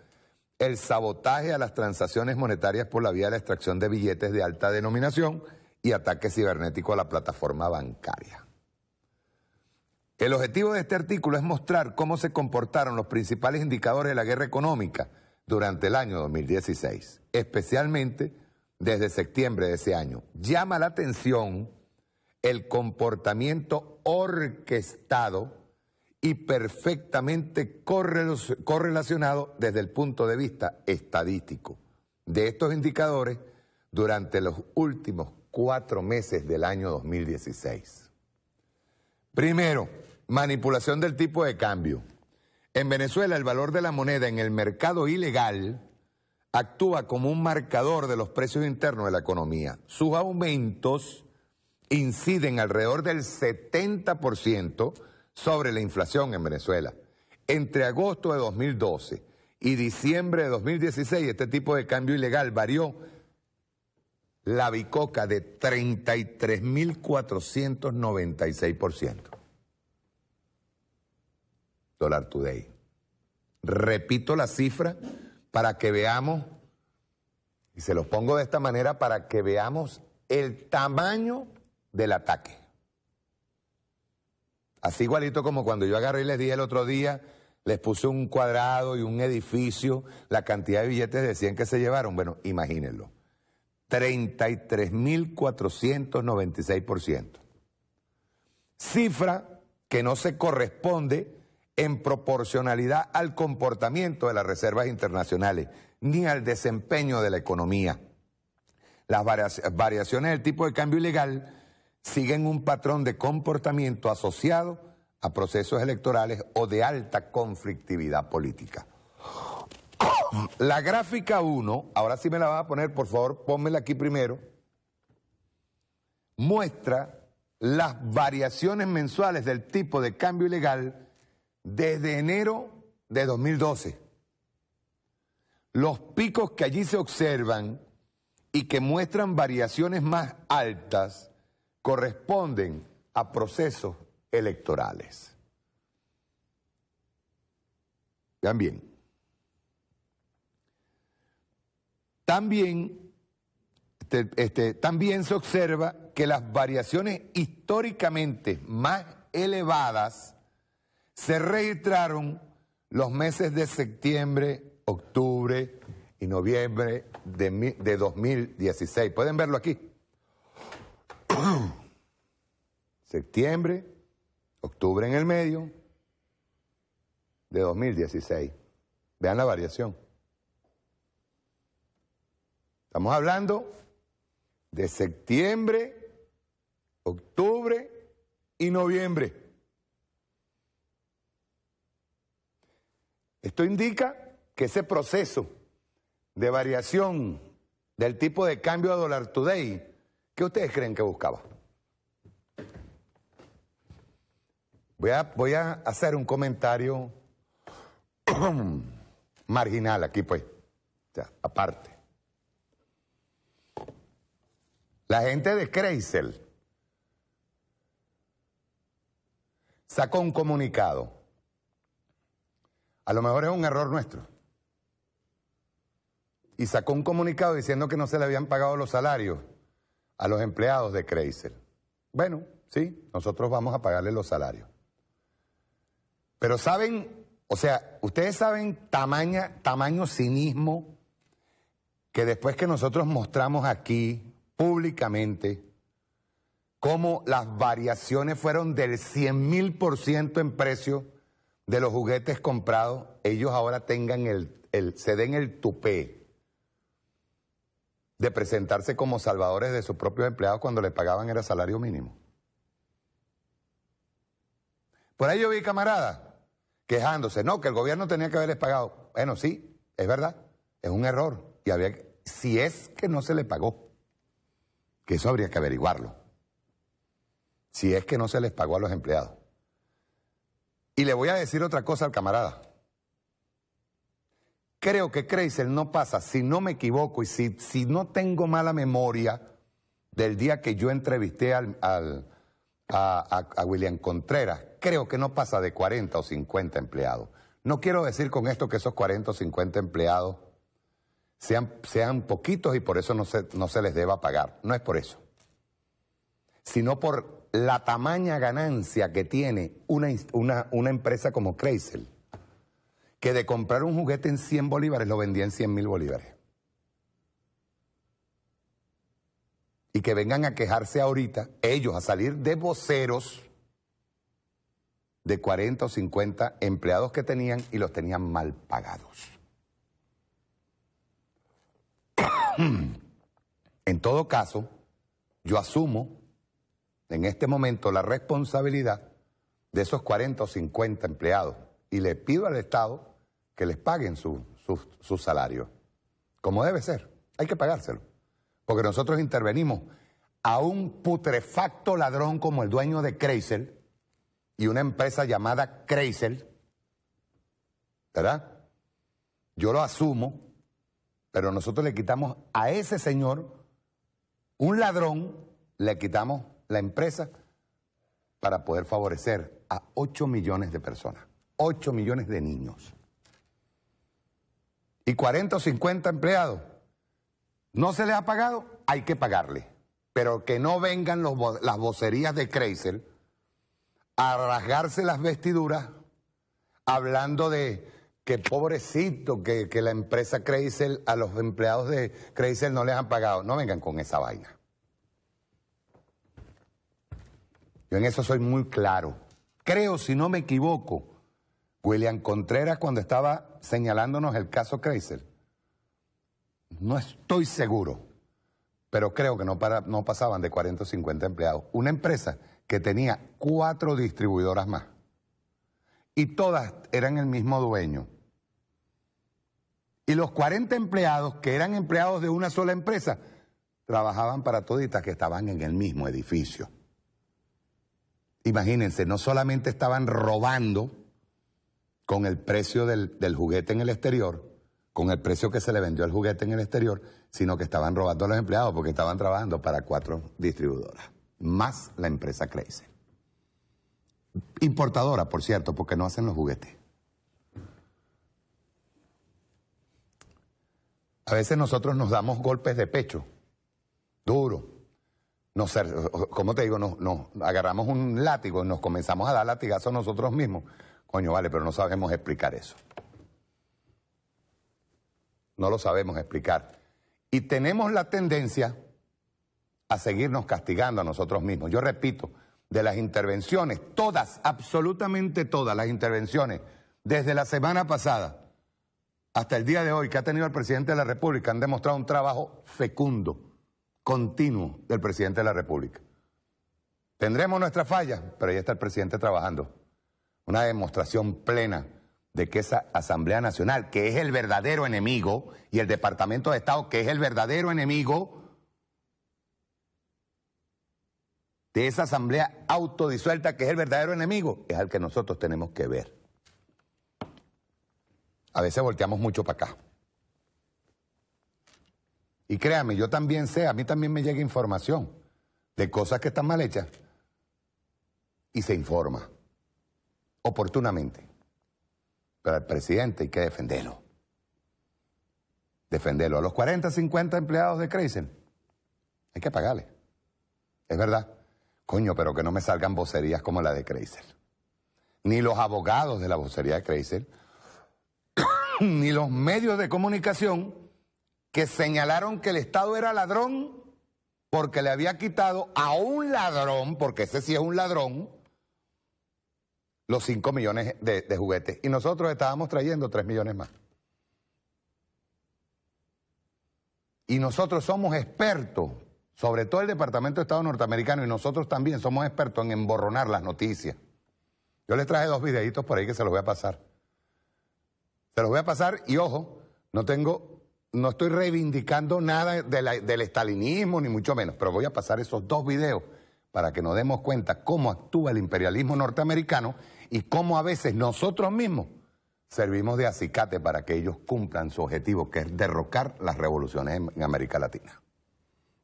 el sabotaje a las transacciones monetarias por la vía de la extracción de billetes de alta denominación y ataque cibernético a la plataforma bancaria. El objetivo de este artículo es mostrar cómo se comportaron los principales indicadores de la guerra económica durante el año 2016, especialmente desde septiembre de ese año. Llama la atención el comportamiento orquestado y perfectamente correlacionado desde el punto de vista estadístico de estos indicadores durante los últimos 4 meses del año 2016. Primero, manipulación del tipo de cambio. En Venezuela, el valor de la moneda en el mercado ilegal actúa como un marcador de los precios internos de la economía. Sus aumentos inciden alrededor del 70% sobre la inflación en Venezuela. Entre agosto de 2012 y diciembre de 2016, este tipo de cambio ilegal varió la bicoca de 33.496%. Dollar Today. Repito la cifra para que veamos, y se los pongo de esta manera para que veamos el tamaño del ataque. Así igualito como cuando yo agarré y les dije el otro día, les puse un cuadrado y un edificio, la cantidad de billetes de 100 que se llevaron. Bueno, imagínenlo. 33.496%. Cifra que no se corresponde en proporcionalidad al comportamiento de las reservas internacionales, ni al desempeño de la economía. Las variaciones del tipo de cambio ilegal siguen un patrón de comportamiento asociado a procesos electorales o de alta conflictividad política. La gráfica 1, ahora sí me la vas a poner, por favor, pónmela aquí primero, muestra las variaciones mensuales del tipo de cambio ilegal desde enero de 2012. Los picos que allí se observan y que muestran variaciones más altas corresponden a procesos electorales. Vean bien. También se observa que las variaciones históricamente más elevadas se registraron los meses de septiembre, octubre y noviembre de 2016. ¿Pueden verlo aquí? Septiembre, octubre en el medio de 2016. Vean la variación. Estamos hablando de septiembre, octubre y noviembre. Esto indica que ese proceso de variación del tipo de cambio a dólar today, ¿qué ustedes creen que buscaba? Voy a hacer un comentario marginal aquí, pues, ya, aparte. La gente de Kreisel sacó un comunicado. A lo mejor es un error nuestro. Y sacó un comunicado diciendo que no se le habían pagado los salarios a los empleados de Kreisel. Bueno, sí, nosotros vamos a pagarle los salarios. Pero saben, o sea, ustedes saben tamaño cinismo que después que nosotros mostramos aquí públicamente cómo las variaciones fueron del 100.000% en precio de los juguetes comprados, ellos ahora tengan se den el tupé de presentarse como salvadores de sus propios empleados cuando le pagaban era salario mínimo. Por ahí yo vi camaradas quejándose, no, que el gobierno tenía que haberles pagado. Bueno, sí, es verdad, es un error. Y si es que no se le pagó, que eso habría que averiguarlo. Si es que no se les pagó a los empleados. Y le voy a decir otra cosa al camarada. Creo que Kreisel no pasa, si no me equivoco y si no tengo mala memoria del día que yo entrevisté a William Contreras, creo que no pasa de 40 o 50 empleados. No quiero decir con esto que esos 40 o 50 empleados sean poquitos y por eso no se les deba pagar. No es por eso. Sino por la tamaña ganancia que tiene una empresa como Kreisel, que de comprar un juguete en 100 bolívares lo vendía en 100.000 bolívares. Y que vengan a quejarse ahorita, ellos a salir de voceros de 40 o 50 empleados que tenían y los tenían mal pagados. En todo caso, yo asumo en este momento la responsabilidad de esos 40 o 50 empleados y le pido al Estado que les paguen su salario, como debe ser, hay que pagárselo, porque nosotros intervenimos a un putrefacto ladrón como el dueño de Kreisel y una empresa llamada Kreisel, ¿verdad? Yo lo asumo, pero nosotros le quitamos a ese señor, un ladrón, le quitamos la empresa para poder favorecer a 8 millones de personas, 8 millones de niños. Y 40 o 50 empleados, ¿no se les ha pagado? Hay que pagarle. Pero que no vengan las vocerías de Kreisel a rasgarse las vestiduras hablando de que pobrecito, que la empresa Kreisel, a los empleados de Kreisel no les han pagado. No vengan con esa vaina. Yo en eso soy muy claro. Creo, si no me equivoco, William Contreras cuando estaba señalándonos el caso Kreisel, no estoy seguro, pero creo que no pasaban de 40 o 50 empleados. Una empresa que tenía 4 distribuidoras más y todas eran el mismo dueño. Y los 40 empleados, que eran empleados de una sola empresa, trabajaban para toditas que estaban en el mismo edificio. Imagínense, no solamente estaban robando con el precio del juguete en el exterior, con el precio que se le vendió el juguete en el exterior, sino que estaban robando a los empleados porque estaban trabajando para 4 distribuidoras, más la empresa Kreisel. Importadora, por cierto, porque no hacen los juguetes. A veces nosotros nos damos golpes de pecho, duro. Como te digo, nos agarramos un látigo y nos comenzamos a dar latigazos nosotros mismos. Coño, vale, pero no sabemos explicar eso. No lo sabemos explicar. Y tenemos la tendencia a seguirnos castigando a nosotros mismos. Yo repito, de las intervenciones, todas, absolutamente todas las intervenciones, desde la semana pasada hasta el día de hoy que ha tenido el presidente de la República, han demostrado un trabajo fecundo, continuo del presidente de la República. Tendremos nuestras fallas, pero ahí está el presidente trabajando. Una demostración plena de que esa Asamblea Nacional, que es el verdadero enemigo, y el Departamento de Estado, que es el verdadero enemigo, de esa Asamblea autodisuelta, que es el verdadero enemigo, es al que nosotros tenemos que ver. A veces volteamos mucho para acá. Y créame, yo también sé, a mí también me llega información de cosas que están mal hechas y se informa oportunamente. Pero al presidente hay que defenderlo. Defenderlo. A los 40, 50 empleados de Chrysler hay que pagarle. Es verdad. Coño, pero que no me salgan vocerías como la de Chrysler. Ni los abogados de la vocería de Chrysler, ni los medios de comunicación que señalaron que el Estado era ladrón porque le había quitado a un ladrón, porque ese sí es un ladrón, los 5 millones de juguetes. Y nosotros estábamos trayendo 3 millones más. Y nosotros somos expertos, sobre todo el Departamento de Estado norteamericano, y nosotros también somos expertos en emborronar las noticias. Yo les traje 2 videitos por ahí que se los voy a pasar. Se los voy a pasar y ojo, no estoy reivindicando nada del estalinismo, ni mucho menos, pero voy a pasar esos 2 videos para que nos demos cuenta cómo actúa el imperialismo norteamericano y cómo a veces nosotros mismos servimos de acicate para que ellos cumplan su objetivo, que es derrocar las revoluciones en América Latina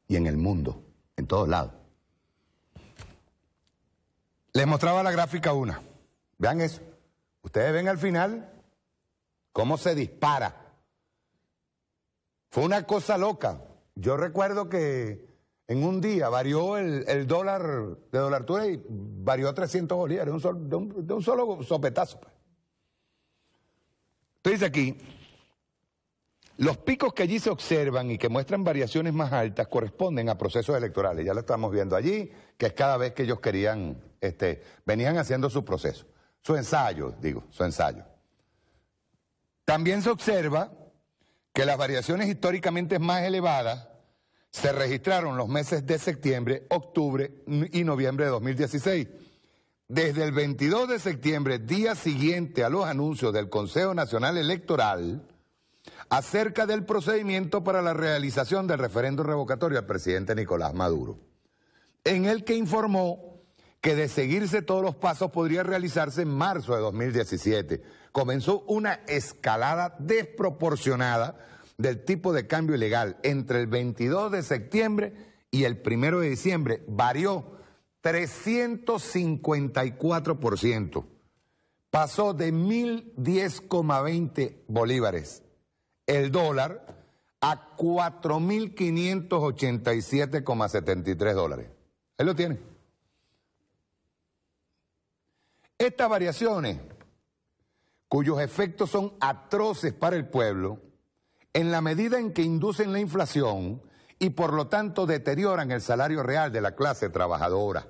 y en el mundo, en todos lados. Les mostraba la gráfica 1. Vean eso. Ustedes ven al final cómo se dispara. Fue una cosa loca. Yo recuerdo que en un día varió el dólar de dólar y varió 300 bolívares de un solo sopetazo. Entonces aquí, los picos que allí se observan y que muestran variaciones más altas corresponden a procesos electorales. Ya lo estamos viendo allí, que es cada vez que ellos querían, venían haciendo su proceso. Su ensayo. También se observa que las variaciones históricamente más elevadas se registraron los meses de septiembre, octubre y noviembre de 2016. Desde el 22 de septiembre, día siguiente a los anuncios del Consejo Nacional Electoral acerca del procedimiento para la realización del referendo revocatorio al presidente Nicolás Maduro, en el que informó que de seguirse todos los pasos podría realizarse en marzo de 2017. Comenzó una escalada desproporcionada del tipo de cambio ilegal. Entre el 22 de septiembre y el 1 de diciembre varió 354%. Pasó de 1.010,20 bolívares el dólar a 4.587,73 dólares. Ahí lo tiene. Estas variaciones, cuyos efectos son atroces para el pueblo, en la medida en que inducen la inflación y por lo tanto deterioran el salario real de la clase trabajadora,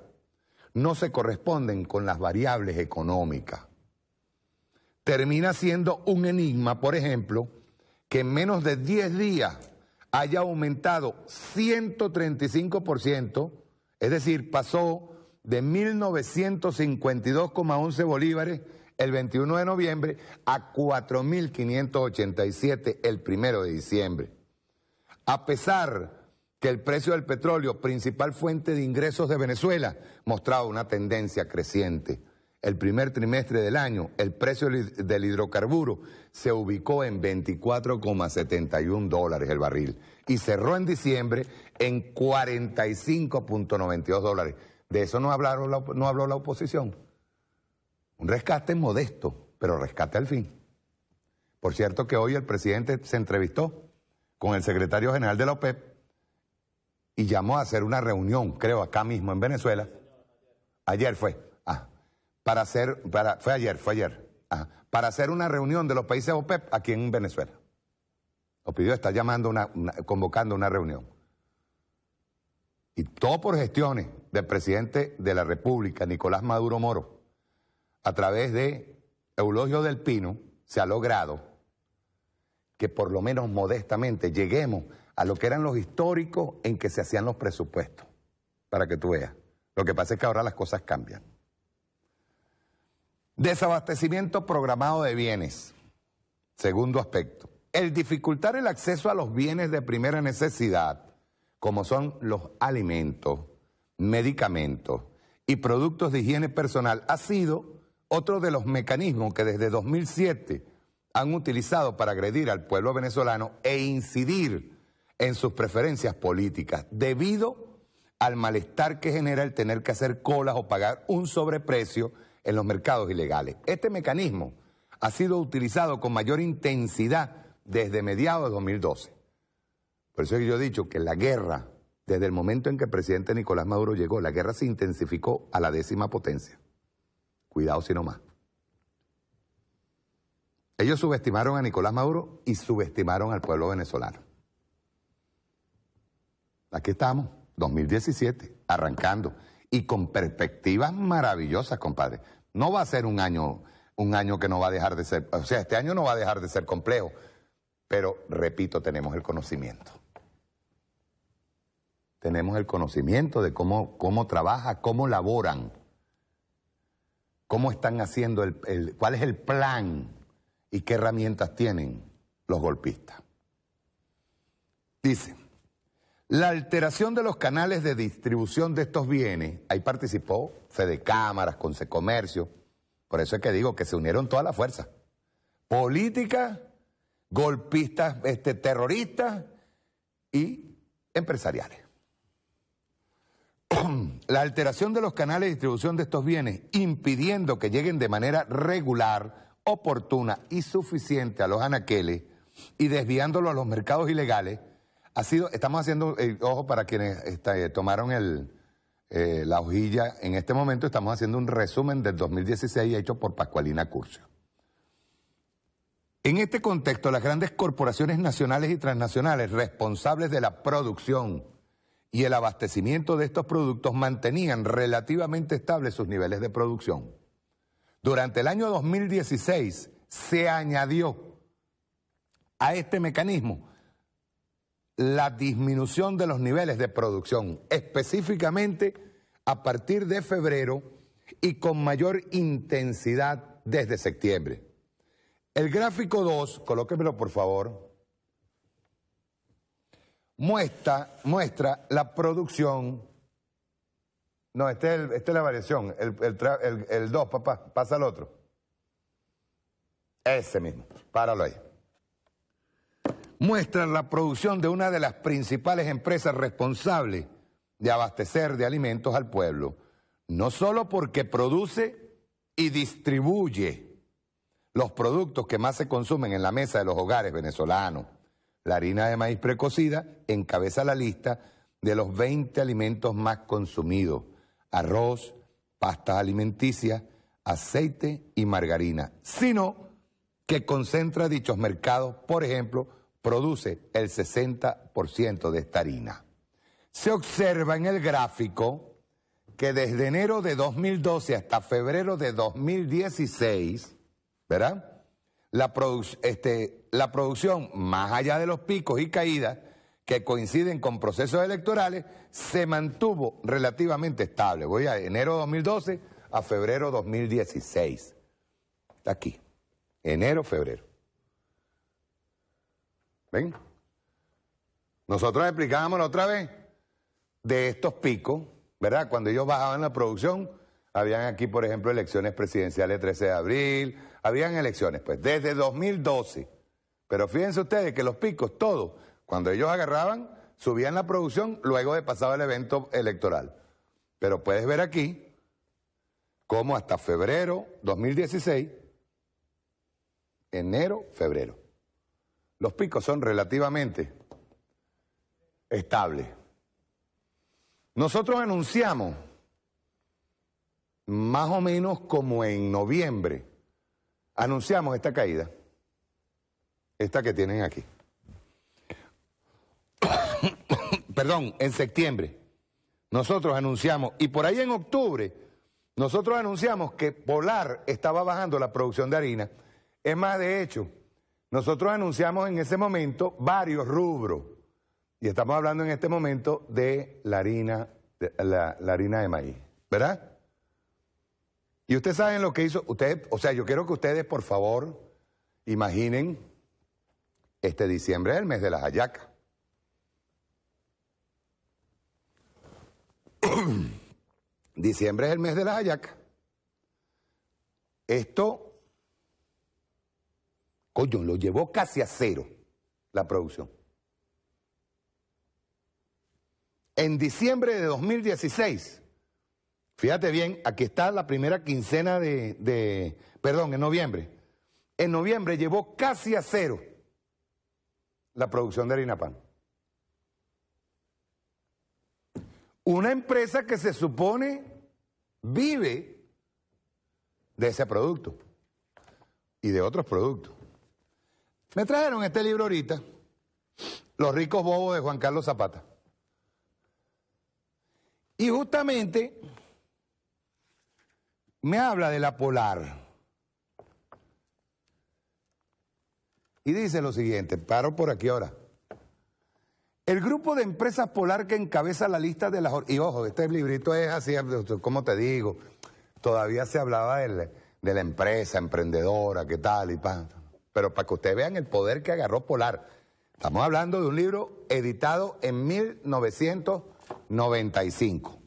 no se corresponden con las variables económicas. Termina siendo un enigma, por ejemplo, que en menos de 10 días haya aumentado 135%, es decir, pasó de 1.952,11 bolívares el 21 de noviembre a 4.587 el 1 de diciembre. A pesar que el precio del petróleo, principal fuente de ingresos de Venezuela, mostraba una tendencia creciente. El primer trimestre del año, el precio del hidrocarburo se ubicó en 24,71 dólares el barril y cerró en diciembre en 45,92 dólares. De eso no habló la oposición. Un rescate modesto, pero rescate al fin. Por cierto que hoy el presidente se entrevistó con el secretario general de la OPEP y llamó a hacer una reunión, creo, acá mismo en Venezuela. Ayer fue. Para hacer una reunión de los países OPEP aquí en Venezuela. Lo pidió, está convocando una reunión. Y todo por gestiones del presidente de la República, Nicolás Maduro Moro, a través de Eulogio del Pino, se ha logrado que por lo menos modestamente lleguemos a lo que eran los históricos en que se hacían los presupuestos, para que tú veas. Lo que pasa es que ahora las cosas cambian. Desabastecimiento programado de bienes. Segundo aspecto. El dificultar el acceso a los bienes de primera necesidad, como son los alimentos, medicamentos y productos de higiene personal, ha sido otro de los mecanismos que desde 2007 han utilizado para agredir al pueblo venezolano e incidir en sus preferencias políticas, debido al malestar que genera el tener que hacer colas o pagar un sobreprecio en los mercados ilegales. Este mecanismo ha sido utilizado con mayor intensidad desde mediados de 2012. Por eso yo he dicho que la guerra, desde el momento en que el presidente Nicolás Maduro llegó, la guerra se intensificó a la 10ª potencia. Cuidado si no más. Ellos subestimaron a Nicolás Maduro y subestimaron al pueblo venezolano. Aquí estamos, 2017, arrancando, y con perspectivas maravillosas, compadre. No va a ser un año que no va a dejar de ser, o sea, este año no va a dejar de ser complejo, pero, repito, tenemos el conocimiento. Tenemos el conocimiento de cómo trabaja, cómo laboran, cómo están haciendo, cuál es el plan y qué herramientas tienen los golpistas. Dice, la alteración de los canales de distribución de estos bienes, ahí participó Fedecámaras, Consecomercio, por eso es que digo que se unieron todas las fuerzas, políticas, golpistas, terroristas y empresariales. La alteración de los canales de distribución de estos bienes, impidiendo que lleguen de manera regular, oportuna y suficiente a los anaqueles y desviándolos a los mercados ilegales, estamos haciendo, ojo para quienes tomaron la hojilla en este momento, estamos haciendo un resumen del 2016 hecho por Pascualina Curcio. En este contexto, las grandes corporaciones nacionales y transnacionales responsables de la producción y el abastecimiento de estos productos mantenían relativamente estables sus niveles de producción. Durante el año 2016 se añadió a este mecanismo la disminución de los niveles de producción, específicamente a partir de febrero y con mayor intensidad desde septiembre. El gráfico 2, colóquemelo por favor, muestra la producción. No, esta es la variación, el 2, papá, pasa al otro. Ese mismo, páralo ahí. Muestra la producción de una de las principales empresas responsables de abastecer de alimentos al pueblo, no solo porque produce y distribuye los productos que más se consumen en la mesa de los hogares venezolanos. La harina de maíz precocida encabeza la lista de los 20 alimentos más consumidos: arroz, pastas alimenticias, aceite y margarina, sino que concentra dichos mercados. Por ejemplo, produce el 60% de esta harina. Se observa en el gráfico que desde enero de 2012 hasta febrero de 2016, ¿verdad?, la producción, más allá de los picos y caídas que coinciden con procesos electorales, se mantuvo relativamente estable. Voy a enero 2012 a febrero 2016. Está aquí, enero, febrero. ¿Ven? Nosotros explicábamos la otra vez de estos picos, ¿verdad? Cuando ellos bajaban la producción, habían aquí, por ejemplo, elecciones presidenciales 13 de abril, habían elecciones, pues, desde 2012. Pero fíjense ustedes que los picos, todos, cuando ellos agarraban, subían la producción luego de pasado el evento electoral. Pero puedes ver aquí cómo hasta febrero 2016, enero, febrero, los picos son relativamente estables. Nosotros anunciamos, más o menos como en noviembre, anunciamos esta caída, esta que tienen aquí. Perdón, en septiembre. Nosotros anunciamos, y por ahí en octubre, nosotros anunciamos que Polar estaba bajando la producción de harina. Es más, de hecho, nosotros anunciamos en ese momento varios rubros. Y estamos hablando en este momento de la harina, la harina de maíz, ¿verdad? Y ustedes saben lo que hizo, ustedes, o sea, yo quiero que ustedes, por favor, imaginen, diciembre es el mes de las hallacas. Diciembre es el mes de las hallacas. Esto, coño, lo llevó casi a cero la producción. En diciembre de 2016, fíjate bien, aquí está la primera quincena en noviembre. En noviembre llevó casi a cero la producción de harina pan. Una empresa que se supone vive de ese producto y de otros productos. Me trajeron este libro ahorita, Los ricos bobos de Juan Carlos Zapata. Y justamente me habla de la Polar. Y dice lo siguiente, paro por aquí ahora. El grupo de empresas Polar que encabeza la lista de las... Y ojo, este librito es así, como te digo, todavía se hablaba de la empresa emprendedora, qué tal y pan. Pero para que ustedes vean el poder que agarró Polar. Estamos hablando de un libro editado en 1995.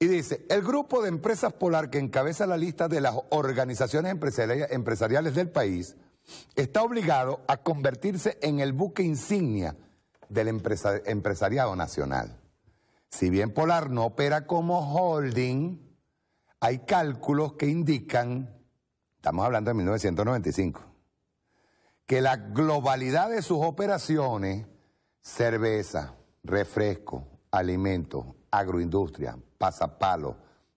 Y dice, el grupo de empresas Polar que encabeza la lista de las organizaciones empresariales del país está obligado a convertirse en el buque insignia del empresariado nacional. Si bien Polar no opera como holding, hay cálculos que indican, estamos hablando de 1995, que la globalidad de sus operaciones, cerveza, refresco, alimentos, agroindustria, pasapalo,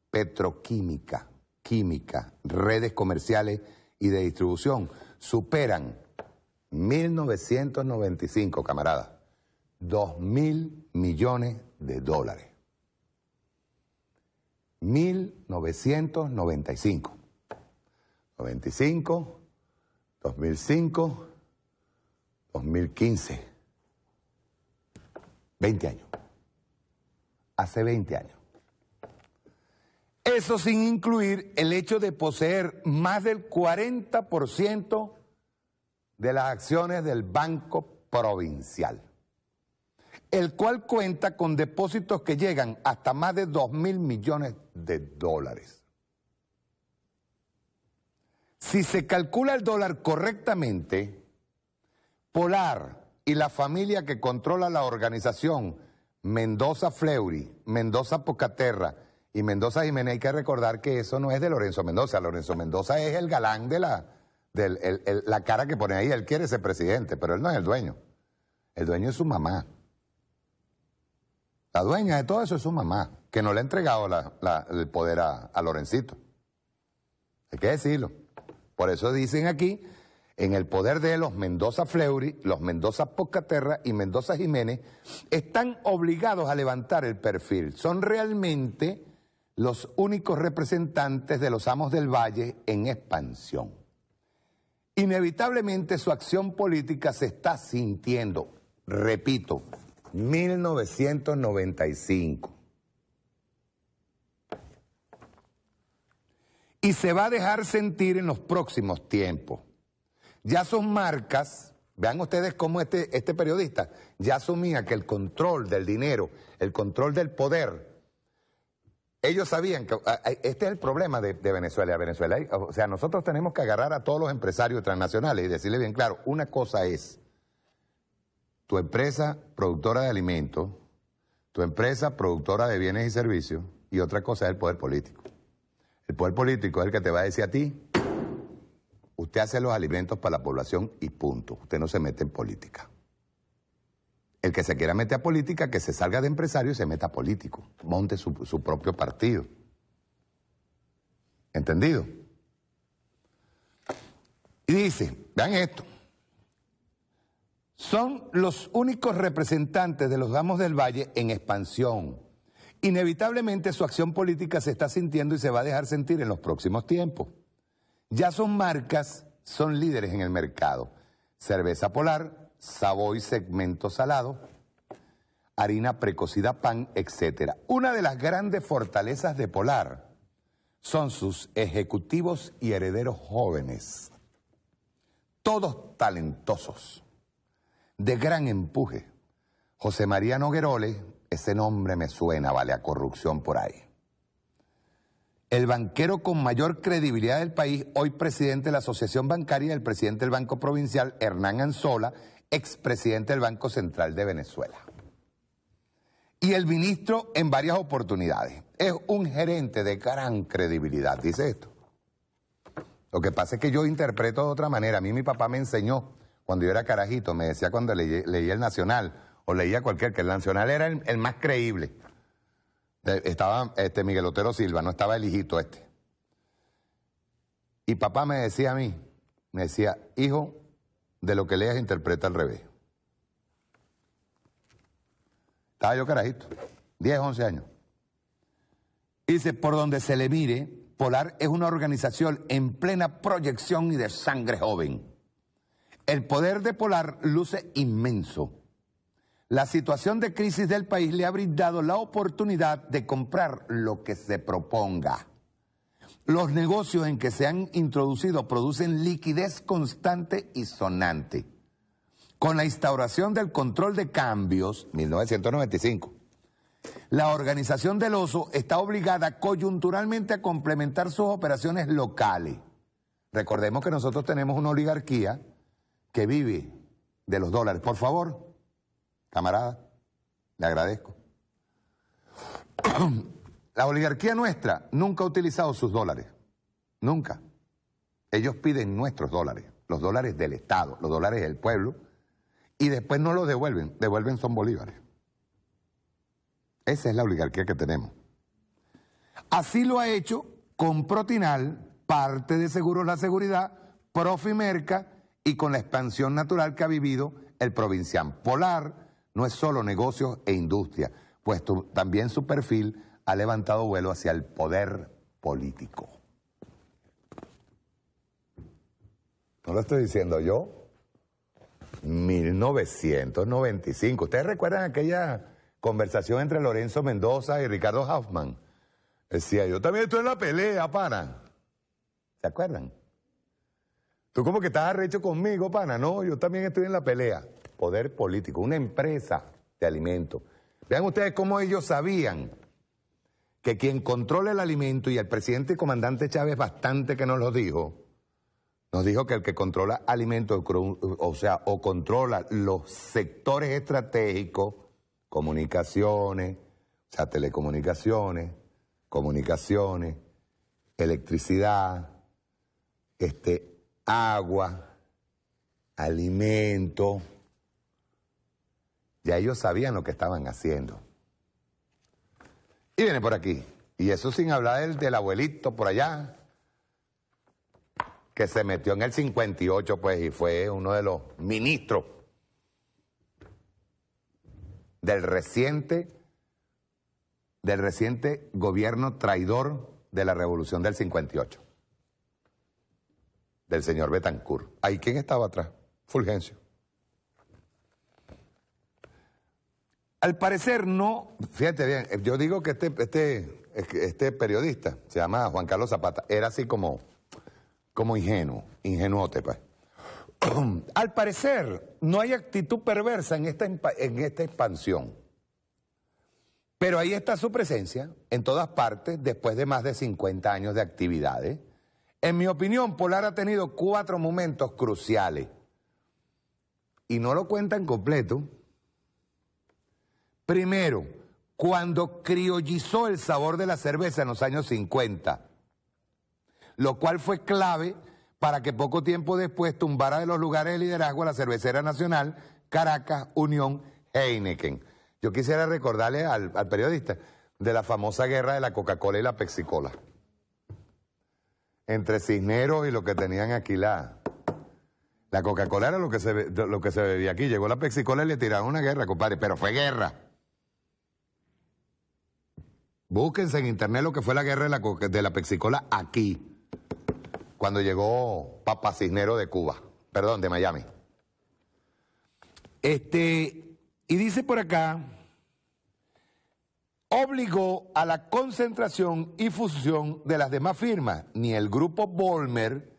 petroquímica, química, redes comerciales y de distribución, superan 1995, camaradas, 2.000 millones de dólares. 1995. 95, 2005, 2015. 20 años. Hace 20 años. Eso sin incluir el hecho de poseer más del 40% de las acciones del Banco Provincial, el cual cuenta con depósitos que llegan hasta más de 2.000 millones de dólares. Si se calcula el dólar correctamente, Polar y la familia que controla la organización Mendoza Fleury, Mendoza Pocaterra y Mendoza Jiménez, hay que recordar que eso no es de Lorenzo Mendoza. Lorenzo Mendoza es el galán de la cara que pone ahí. Él quiere ser presidente, pero él no es el dueño. El dueño es su mamá. La dueña de todo eso es su mamá, que no le ha entregado el poder a Lorencito. Hay que decirlo. Por eso dicen aquí, en el poder de los Mendoza Fleury, los Mendoza Pocaterra y Mendoza Jiménez, están obligados a levantar el perfil. Son realmente los únicos representantes de los amos del Valle en expansión. Inevitablemente su acción política se está sintiendo, repito, 1995. Y se va a dejar sentir en los próximos tiempos. Ya sus marcas, vean ustedes cómo este periodista ya asumía que el control del dinero, el control del poder, ellos sabían que este es el problema de Venezuela. O sea, nosotros tenemos que agarrar a todos los empresarios transnacionales y decirles bien claro, una cosa es tu empresa productora de alimentos, tu empresa productora de bienes y servicios, y otra cosa es el poder político. El poder político es el que te va a decir a ti, usted hace los alimentos para la población y punto. Usted no se mete en política. El que se quiera meter a política, que se salga de empresario y se meta a político. Monte su propio partido. ¿Entendido? Y dice, vean esto. Son los únicos representantes de los amos del Valle en expansión. Inevitablemente su acción política se está sintiendo y se va a dejar sentir en los próximos tiempos. Ya sus marcas son líderes en el mercado. Cerveza Polar, Savoy Segmento Salado, harina precocida, pan, etc. Una de las grandes fortalezas de Polar son sus ejecutivos y herederos jóvenes, todos talentosos, de gran empuje. José María Nogueroles, ese nombre me suena, vale, a corrupción por ahí. El banquero con mayor credibilidad del país, hoy presidente de la Asociación Bancaria, el presidente del Banco Provincial, Hernán Anzola, expresidente del Banco Central de Venezuela. Y el ministro en varias oportunidades. Es un gerente de gran credibilidad, dice esto. Lo que pasa es que yo interpreto de otra manera. A mí mi papá me enseñó, cuando yo era carajito, me decía cuando leía el Nacional, o leía cualquier, que el Nacional era el más creíble. Estaba Miguel Otero Silva, no estaba el hijito este. Y papá me decía a mí, me decía, hijo, de lo que leas interpreta al revés. Estaba yo carajito, 10, 11 años. Dice, por donde se le mire, Polar es una organización en plena proyección y de sangre joven. El poder de Polar luce inmenso. La situación de crisis del país le ha brindado la oportunidad de comprar lo que se proponga. Los negocios en que se han introducido producen liquidez constante y sonante. Con la instauración del control de cambios, 1995, la organización del Oso está obligada coyunturalmente a complementar sus operaciones locales. Recordemos que nosotros tenemos una oligarquía que vive de los dólares. Por favor, camarada, le agradezco. La oligarquía nuestra nunca ha utilizado sus dólares. Nunca. Ellos piden nuestros dólares, los dólares del Estado, los dólares del pueblo, y después no los devuelven, devuelven son bolívares. Esa es la oligarquía que tenemos. Así lo ha hecho con Protinal, parte de Seguros La Seguridad, Profimerca y con la expansión natural que ha vivido el Provincial. Polar no es solo negocios e industria, pues también su perfil ha levantado vuelo hacia el poder político. No lo estoy diciendo yo. 1995. ¿Ustedes recuerdan aquella conversación entre Lorenzo Mendoza y Ricardo Hoffman? Decía, yo también estoy en la pelea, pana. ¿Se acuerdan? Tú como que estás arrecho conmigo, pana. No, yo también estoy en la pelea. Poder político, una empresa de alimentos. Vean ustedes cómo ellos sabían que quien controla el alimento, y el presidente y comandante Chávez bastante que nos lo dijo, nos dijo que el que controla alimentos, o controla los sectores estratégicos, comunicaciones, o sea, telecomunicaciones, comunicaciones, electricidad, agua, alimento. Ya ellos sabían lo que estaban haciendo. Y viene por aquí. Y eso sin hablar del abuelito por allá, que se metió en el 58, pues, y fue uno de los ministros del reciente gobierno traidor de la revolución del 58, del señor Betancourt. ¿Ahí quién estaba atrás? Fulgencio. Al parecer no, fíjate bien, yo digo que este periodista, se llama Juan Carlos Zapata, era así como ingenuote, pues. Al parecer no hay actitud perversa en esta expansión. Pero ahí está su presencia, en todas partes, después de más de 50 años de actividades. En mi opinión, Polar ha tenido 4 momentos cruciales. Y no lo cuentan completo. Primero, cuando criollizó el sabor de la cerveza en los años 50, lo cual fue clave para que poco tiempo después tumbara de los lugares de liderazgo a la cervecera nacional Caracas, Unión, Heineken. Yo quisiera recordarle al periodista de la famosa guerra de la Coca-Cola y la Pepsi-Cola. Entre Cisneros y lo que tenían aquí la Coca-Cola era lo que se bebía aquí. Llegó la Pepsi-Cola y le tiraron una guerra, compadre, pero fue guerra. Búsquense en internet lo que fue la guerra de la Pepsi-Cola aquí, cuando llegó Papa Cisneros de Cuba, perdón, de Miami. Y dice por acá obligó a la concentración y fusión de las demás firmas. Ni el grupo Ballmer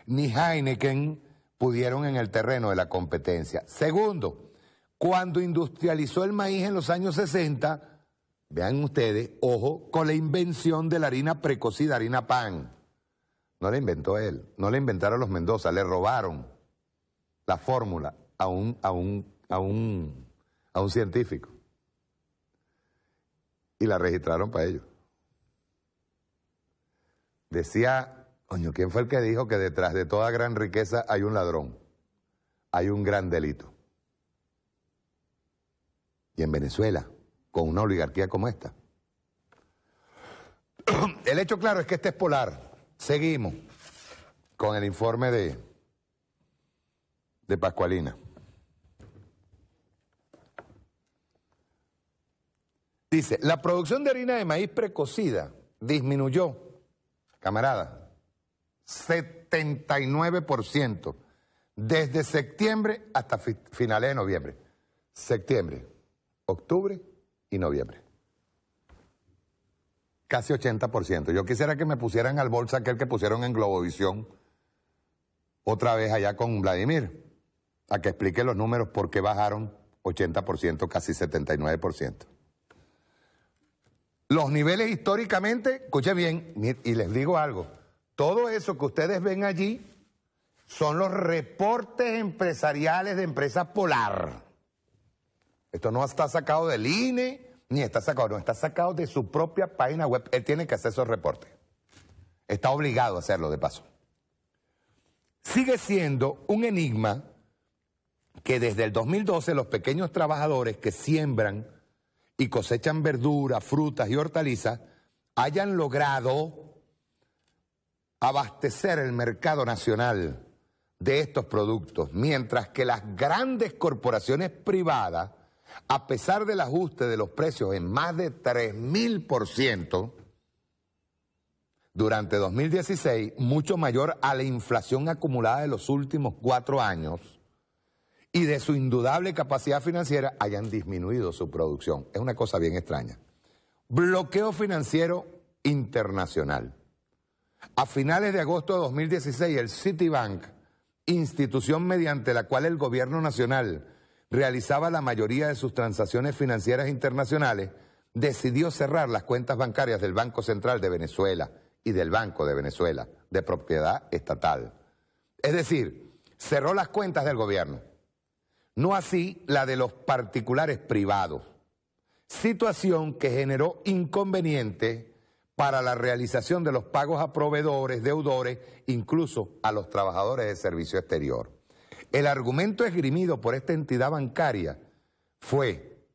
ni Heineken pudieron en el terreno de la competencia. Segundo, cuando industrializó el maíz en los años 60, vean ustedes, ojo, con la invención de la harina precocida, harina pan. No la inventó él, no la inventaron los Mendoza, le robaron la fórmula a un científico. Y la registraron para ellos. Decía, coño, ¿quién fue el que dijo que detrás de toda gran riqueza hay un ladrón? Hay un gran delito. Y en Venezuela, con una oligarquía como esta. El hecho claro es que este es polar. Seguimos con el informe de Pascualina. Dice, la producción de harina de maíz precocida disminuyó, camarada, 79% desde septiembre hasta finales de noviembre. Septiembre, octubre y noviembre. Casi 80%. Yo quisiera que me pusieran al bolsa aquel que pusieron en Globovisión otra vez allá con Vladimir, a que explique los números por qué bajaron 80%, casi 79%. Los niveles históricamente, escuchen bien, y les digo algo, todo eso que ustedes ven allí son los reportes empresariales de Empresa Polar. Esto no está sacado del INE, ni está sacado, no, está sacado de su propia página web. Él tiene que hacer esos reportes. Está obligado a hacerlo, de paso. Sigue siendo un enigma que desde el 2012 los pequeños trabajadores que siembran y cosechan verduras, frutas y hortalizas hayan logrado abastecer el mercado nacional de estos productos, mientras que las grandes corporaciones privadas, a pesar del ajuste de los precios en más de 3000% durante 2016, mucho mayor a la inflación acumulada de los últimos 4 años, y de su indudable capacidad financiera, hayan disminuido su producción. Es una cosa bien extraña. Bloqueo financiero internacional. A finales de agosto de 2016, el Citibank, institución mediante la cual el gobierno nacional realizaba la mayoría de sus transacciones financieras internacionales, decidió cerrar las cuentas bancarias del Banco Central de Venezuela y del Banco de Venezuela, de propiedad estatal. Es decir, cerró las cuentas del gobierno. No así la de los particulares privados, situación que generó inconvenientes para la realización de los pagos a proveedores, deudores, incluso a los trabajadores de servicio exterior. El argumento esgrimido por esta entidad bancaria fue,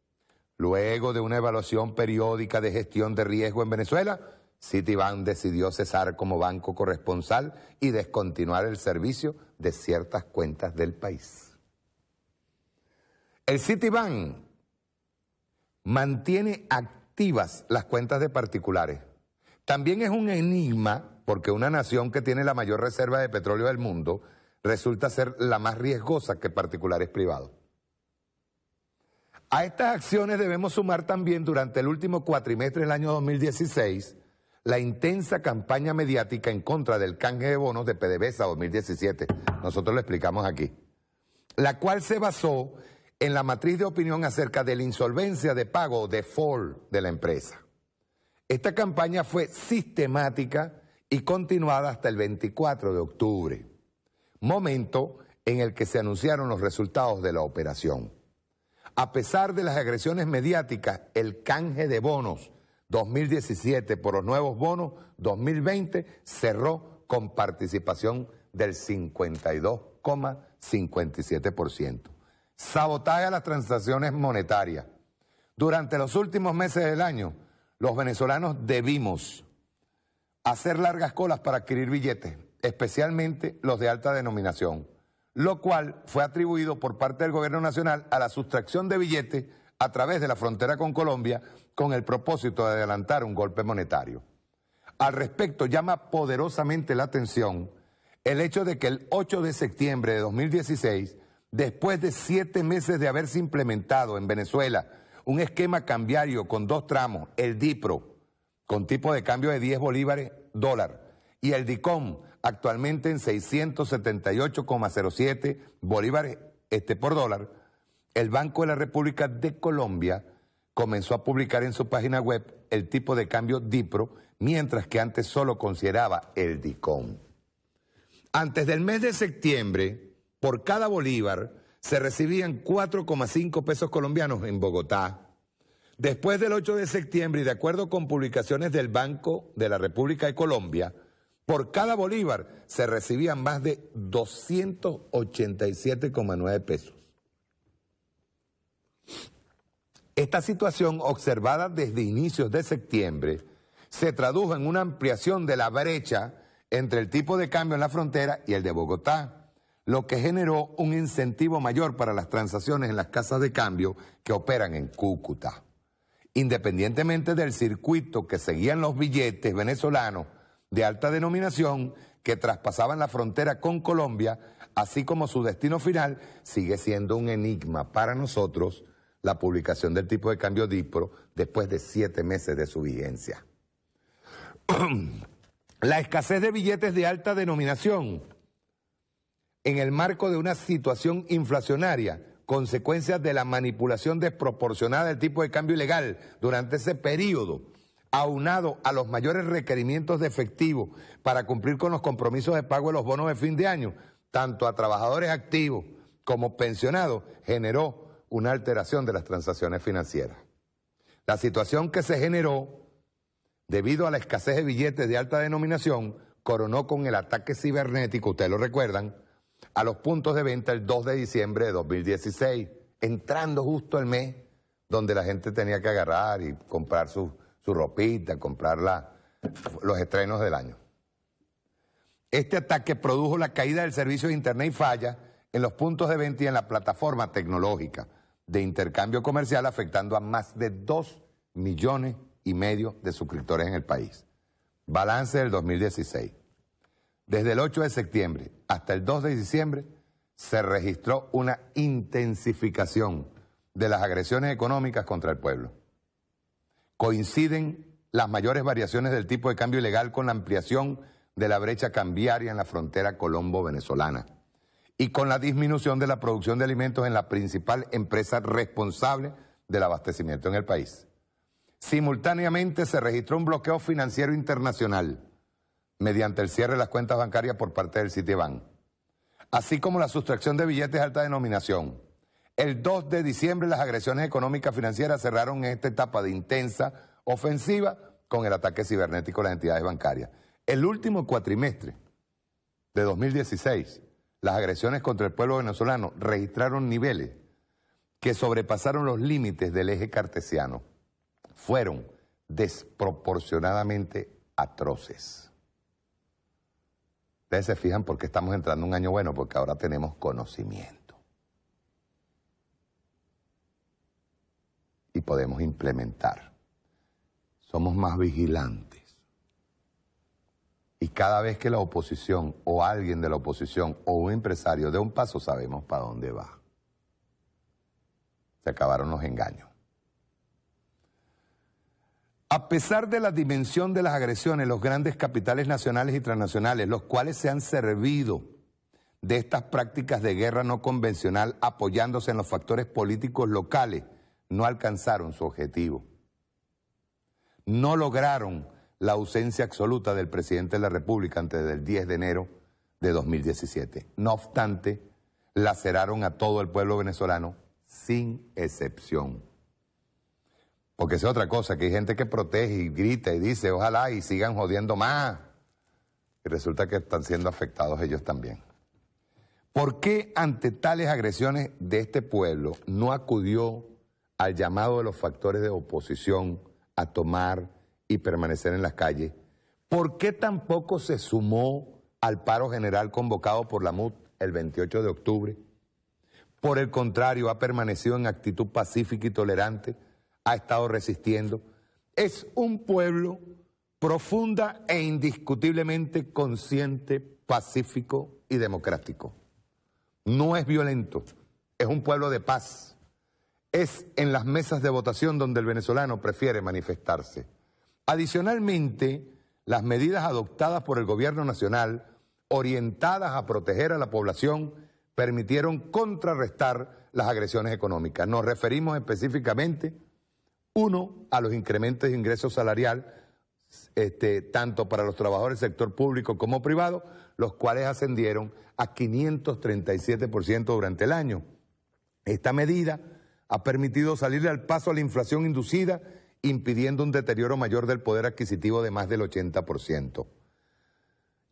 luego de una evaluación periódica de gestión de riesgo en Venezuela, Citibank decidió cesar como banco corresponsal y descontinuar el servicio de ciertas cuentas del país. El Citibank mantiene activas las cuentas de particulares. También es un enigma porque una nación que tiene la mayor reserva de petróleo del mundo resulta ser la más riesgosa que particulares privados. A estas acciones debemos sumar también durante el último cuatrimestre del año 2016 la intensa campaña mediática en contra del canje de bonos de PDVSA 2017. Nosotros lo explicamos aquí. La cual se basó en la matriz de opinión acerca de la insolvencia de pago o default de la empresa. Esta campaña fue sistemática y continuada hasta el 24 de octubre, momento en el que se anunciaron los resultados de la operación. A pesar de las agresiones mediáticas, el canje de bonos 2017 por los nuevos bonos 2020 cerró con participación del 52,57%. Sabotaje a las transacciones monetarias. Durante los últimos meses del año, los venezolanos debimos hacer largas colas para adquirir billetes, especialmente los de alta denominación, lo cual fue atribuido por parte del gobierno nacional a la sustracción de billetes a través de la frontera con Colombia con el propósito de adelantar un golpe monetario. Al respecto, llama poderosamente la atención el hecho de que el 8 de septiembre de 2016, después de 7 meses de haberse implementado en Venezuela un esquema cambiario con 2 tramos, el DIPRO, con tipo de cambio de 10 bolívares dólar, y el DICOM, actualmente en 678,07 bolívares por dólar, el Banco de la República de Colombia comenzó a publicar en su página web el tipo de cambio DIPRO, mientras que antes solo consideraba el DICOM. Antes del mes de septiembre, por cada bolívar se recibían 4,5 pesos colombianos en Bogotá. Después del 8 de septiembre, y de acuerdo con publicaciones del Banco de la República de Colombia, por cada bolívar se recibían más de 287,9 pesos. Esta situación, observada desde inicios de septiembre, se tradujo en una ampliación de la brecha entre el tipo de cambio en la frontera y el de Bogotá, lo que generó un incentivo mayor para las transacciones en las casas de cambio que operan en Cúcuta. Independientemente del circuito que seguían los billetes venezolanos de alta denominación que traspasaban la frontera con Colombia, así como su destino final, sigue siendo un enigma para nosotros la publicación del tipo de cambio DIPRO después de 7 meses de su vigencia. La escasez de billetes de alta denominación en el marco de una situación inflacionaria, consecuencia de la manipulación desproporcionada del tipo de cambio ilegal durante ese periodo, aunado a los mayores requerimientos de efectivo para cumplir con los compromisos de pago de los bonos de fin de año, tanto a trabajadores activos como pensionados, generó una alteración de las transacciones financieras. La situación que se generó debido a la escasez de billetes de alta denominación coronó con el ataque cibernético, ustedes lo recuerdan, a los puntos de venta el 2 de diciembre de 2016, entrando justo el mes donde la gente tenía que agarrar y comprar su ropita, comprar los estrenos del año. Este ataque produjo la caída del servicio de Internet y falla en los puntos de venta y en la plataforma tecnológica de intercambio comercial, afectando a más de 2,5 millones de suscriptores en el país. Balance del 2016. Desde el 8 de septiembre hasta el 2 de diciembre se registró una intensificación de las agresiones económicas contra el pueblo. Coinciden las mayores variaciones del tipo de cambio ilegal con la ampliación de la brecha cambiaria en la frontera colombo-venezolana y con la disminución de la producción de alimentos en la principal empresa responsable del abastecimiento en el país. Simultáneamente se registró un bloqueo financiero internacional mediante el cierre de las cuentas bancarias por parte del Citibank, así como la sustracción de billetes de alta denominación. El 2 de diciembre las agresiones económicas financieras cerraron en esta etapa de intensa ofensiva con el ataque cibernético a las entidades bancarias. El último cuatrimestre de 2016, las agresiones contra el pueblo venezolano registraron niveles que sobrepasaron los límites del eje cartesiano. Fueron desproporcionadamente atroces. Ustedes se fijan por qué estamos entrando en un año bueno, porque ahora tenemos conocimiento. Y podemos implementar. Somos más vigilantes. Y cada vez que la oposición o alguien de la oposición o un empresario dé un paso, sabemos para dónde va. Se acabaron los engaños. A pesar de la dimensión de las agresiones, los grandes capitales nacionales y transnacionales, los cuales se han servido de estas prácticas de guerra no convencional apoyándose en los factores políticos locales, no alcanzaron su objetivo. No lograron la ausencia absoluta del presidente de la República antes del 10 de enero de 2017. No obstante, laceraron a todo el pueblo venezolano sin excepción. Porque esa es otra cosa, que hay gente que protege y grita y dice, ojalá y sigan jodiendo más. Y resulta que están siendo afectados ellos también. ¿Por qué ante tales agresiones de este pueblo no acudió al llamado de los factores de oposición a tomar y permanecer en las calles? ¿Por qué tampoco se sumó al paro general convocado por la MUD el 28 de octubre? Por el contrario, ha permanecido en actitud pacífica y tolerante, ha estado resistiendo. Es un pueblo profunda e indiscutiblemente consciente, pacífico y democrático. No es violento, es un pueblo de paz, es en las mesas de votación donde el venezolano prefiere manifestarse. Adicionalmente, las medidas adoptadas por el gobierno nacional, orientadas a proteger a la población, permitieron contrarrestar las agresiones económicas. Nos referimos específicamente, uno, a los incrementos de ingreso salarial, tanto para los trabajadores del sector público como privado, los cuales ascendieron a 537% durante el año. Esta medida ha permitido salirle al paso a la inflación inducida, impidiendo un deterioro mayor del poder adquisitivo de más del 80%.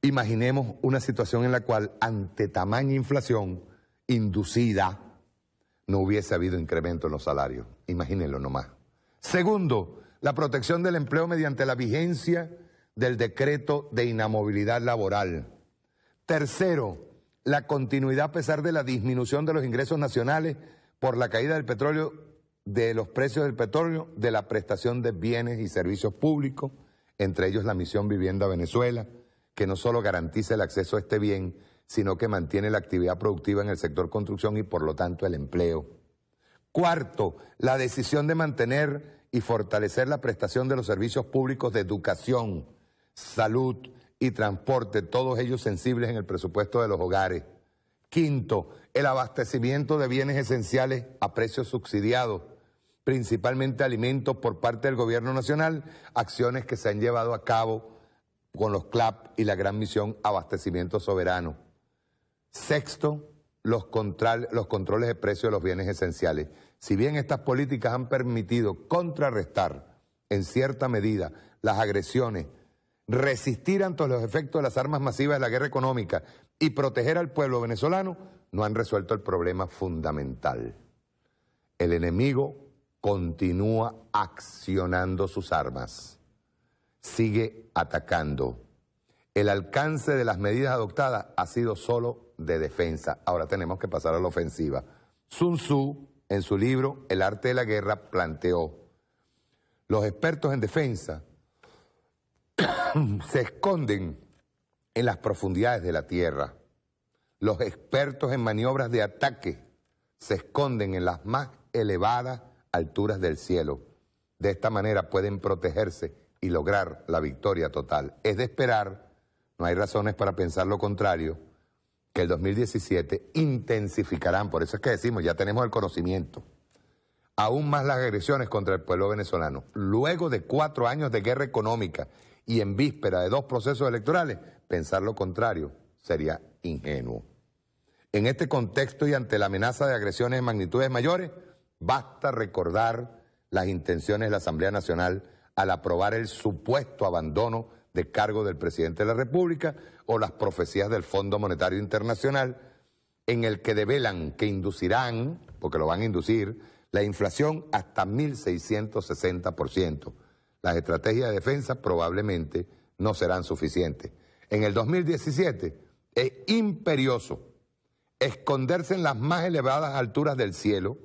Imaginemos una situación en la cual, ante tamaña inflación inducida, no hubiese habido incremento en los salarios. Imagínenlo nomás. Segundo, la protección del empleo mediante la vigencia del decreto de inamovilidad laboral. Tercero, la continuidad a pesar de la disminución de los ingresos nacionales por la caída del petróleo, de los precios del petróleo, de la prestación de bienes y servicios públicos, entre ellos la Misión Vivienda Venezuela, que no solo garantiza el acceso a este bien, sino que mantiene la actividad productiva en el sector construcción y por lo tanto el empleo. Cuarto, la decisión de mantener y fortalecer la prestación de los servicios públicos de educación, salud y transporte, todos ellos sensibles en el presupuesto de los hogares. Quinto, el abastecimiento de bienes esenciales a precios subsidiados, principalmente alimentos por parte del gobierno nacional, acciones que se han llevado a cabo con los CLAP y la gran misión Abastecimiento Soberano. Sexto, los controles de precios de los bienes esenciales. Si bien estas políticas han permitido contrarrestar en cierta medida las agresiones, resistir ante los efectos de las armas masivas de la guerra económica y proteger al pueblo venezolano, no han resuelto el problema fundamental. El enemigo continúa accionando sus armas, sigue atacando. El alcance de las medidas adoptadas ha sido solo de defensa. Ahora tenemos que pasar a la ofensiva. Sun Tzu, en su libro El arte de la guerra, planteó: los expertos en defensa se esconden en las profundidades de la tierra. Los expertos en maniobras de ataque se esconden en las más elevadas alturas del cielo. De esta manera pueden protegerse y lograr la victoria total. Es de esperar, no hay razones para pensar lo contrario, que el 2017 intensificarán, por eso es que decimos, ya tenemos el conocimiento, aún más las agresiones contra el pueblo venezolano. Luego de 4 años de guerra económica y en víspera de 2 procesos electorales, pensar lo contrario sería ingenuo. En este contexto y ante la amenaza de agresiones en magnitudes mayores, basta recordar las intenciones de la Asamblea Nacional al aprobar el supuesto abandono de cargo del presidente de la República o las profecías del Fondo Monetario Internacional, en el que develan que inducirán, porque lo van a inducir, la inflación hasta 1.660%. Las estrategias de defensa probablemente no serán suficientes. En el 2017 es imperioso esconderse en las más elevadas alturas del cielo.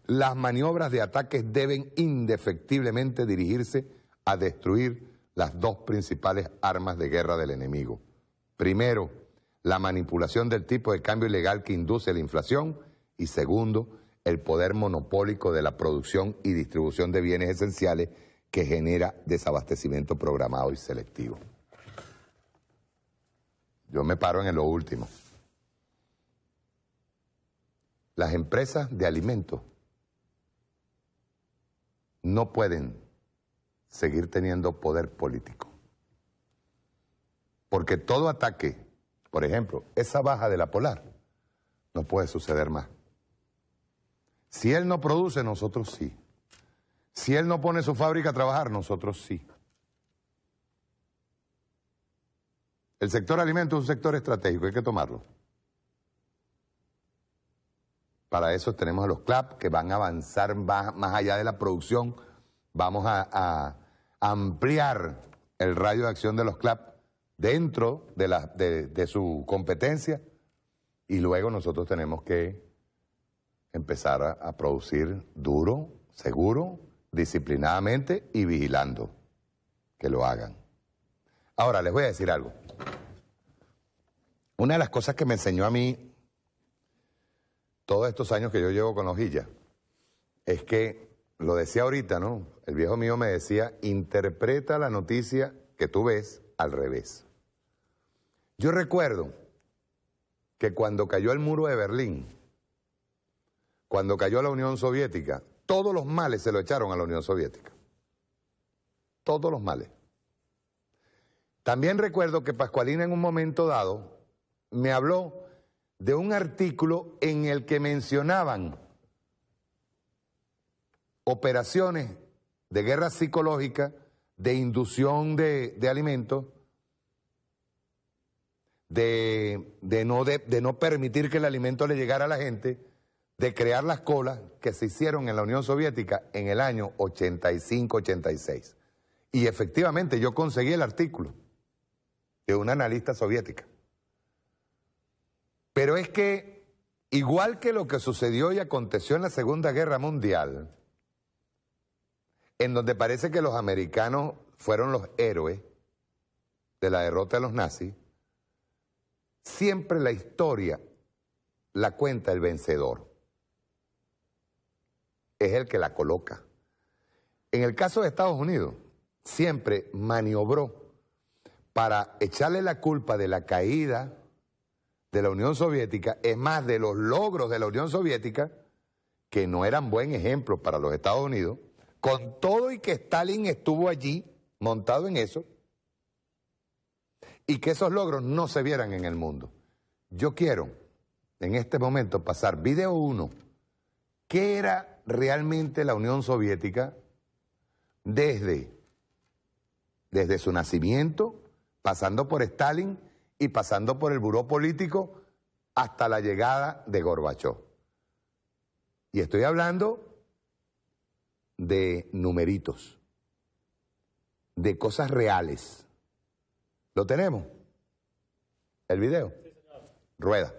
Las maniobras de ataques deben indefectiblemente dirigirse a destruir las 2 principales armas de guerra del enemigo. Primero, la manipulación del tipo de cambio ilegal que induce la inflación, y segundo, el poder monopólico de la producción y distribución de bienes esenciales que genera desabastecimiento programado y selectivo. Yo me paro en lo último. Las empresas de alimentos no pueden seguir teniendo poder político. Porque todo ataque, por ejemplo, esa baja de la Polar, no puede suceder más. Si él no produce, nosotros sí. Si él no pone su fábrica a trabajar, nosotros sí. El sector alimentos es un sector estratégico, hay que tomarlo. Para eso tenemos a los CLAP que van a avanzar más allá de la producción. Vamos a ampliar el radio de acción de los CLAP dentro de su competencia, y luego nosotros tenemos que empezar a producir duro, seguro, disciplinadamente y vigilando que lo hagan. Ahora les voy a decir algo. Una de las cosas que me enseñó a mí todos estos años que yo llevo con la hojilla es que, lo decía ahorita, ¿no? El viejo mío me decía, interpreta la noticia que tú ves al revés. Yo recuerdo que cuando cayó el muro de Berlín, cuando cayó la Unión Soviética, todos los males se lo echaron a la Unión Soviética. Todos los males. También recuerdo que Pascualina en un momento dado me habló de un artículo en el que mencionaban operaciones de guerra psicológica, de inducción de alimentos, de no permitir que el alimento le llegara a la gente, de crear las colas que se hicieron en la Unión Soviética en el año 85-86. Y efectivamente yo conseguí el artículo de una analista soviética. Pero es que, igual que lo que sucedió y aconteció en la Segunda Guerra Mundial, en donde parece que los americanos fueron los héroes de la derrota de los nazis, siempre la historia la cuenta el vencedor. Es el que la coloca. En el caso de Estados Unidos, siempre maniobró para echarle la culpa de la caída de la Unión Soviética, es más, de los logros de la Unión Soviética, que no eran buen ejemplo para los Estados Unidos, con todo y que Stalin estuvo allí montado en eso, y que esos logros no se vieran en el mundo. Yo quiero, en este momento, pasar video 1, ¿qué era realmente la Unión Soviética desde su nacimiento, pasando por Stalin y pasando por el buró político hasta la llegada de Gorbachov? Y estoy hablando de numeritos, de cosas reales. ¿Lo tenemos? ¿El video? Rueda.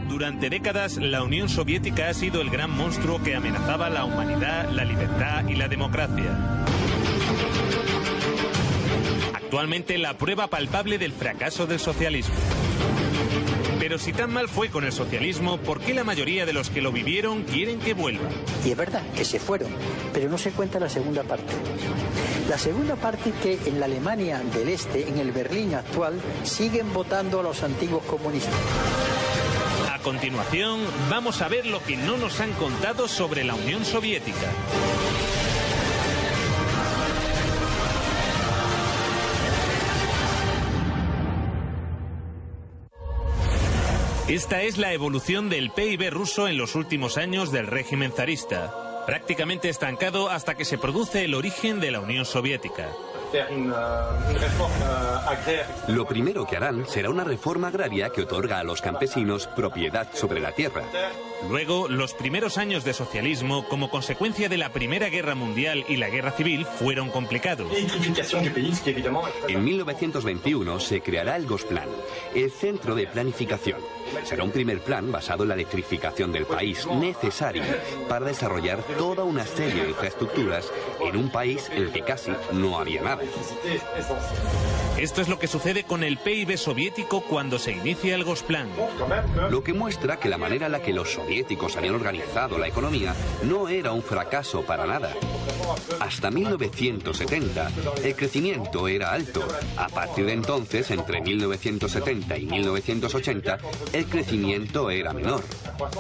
Durante décadas, la Unión Soviética ha sido el gran monstruo que amenazaba la humanidad, la libertad y la democracia. Actualmente, la prueba palpable del fracaso del socialismo. Pero si tan mal fue con el socialismo, ¿por qué la mayoría de los que lo vivieron quieren que vuelva? Y es verdad que se fueron, pero no se cuenta la segunda parte. La segunda parte es que en la Alemania del Este, en el Berlín actual, siguen votando a los antiguos comunistas. A continuación, vamos a ver lo que no nos han contado sobre la Unión Soviética. Esta es la evolución del PIB ruso en los últimos años del régimen zarista, prácticamente estancado hasta que se produce el origen de la Unión Soviética. Lo primero que harán será una reforma agraria que otorga a los campesinos propiedad sobre la tierra. Luego, los primeros años de socialismo, como consecuencia de la Primera Guerra Mundial y la Guerra Civil, fueron complicados. En 1921 se creará el Gosplan, el Centro de Planificación. Será un primer plan basado en la electrificación del país, necesario para desarrollar toda una serie de infraestructuras en un país en el que casi no había nada. Esto es lo que sucede con el PIB soviético cuando se inicia el Gosplan. Lo que muestra que la manera en la que los soviéticos habían organizado la economía no era un fracaso para nada. Hasta 1970, el crecimiento era alto. A partir de entonces, entre 1970 y 1980, el crecimiento era menor.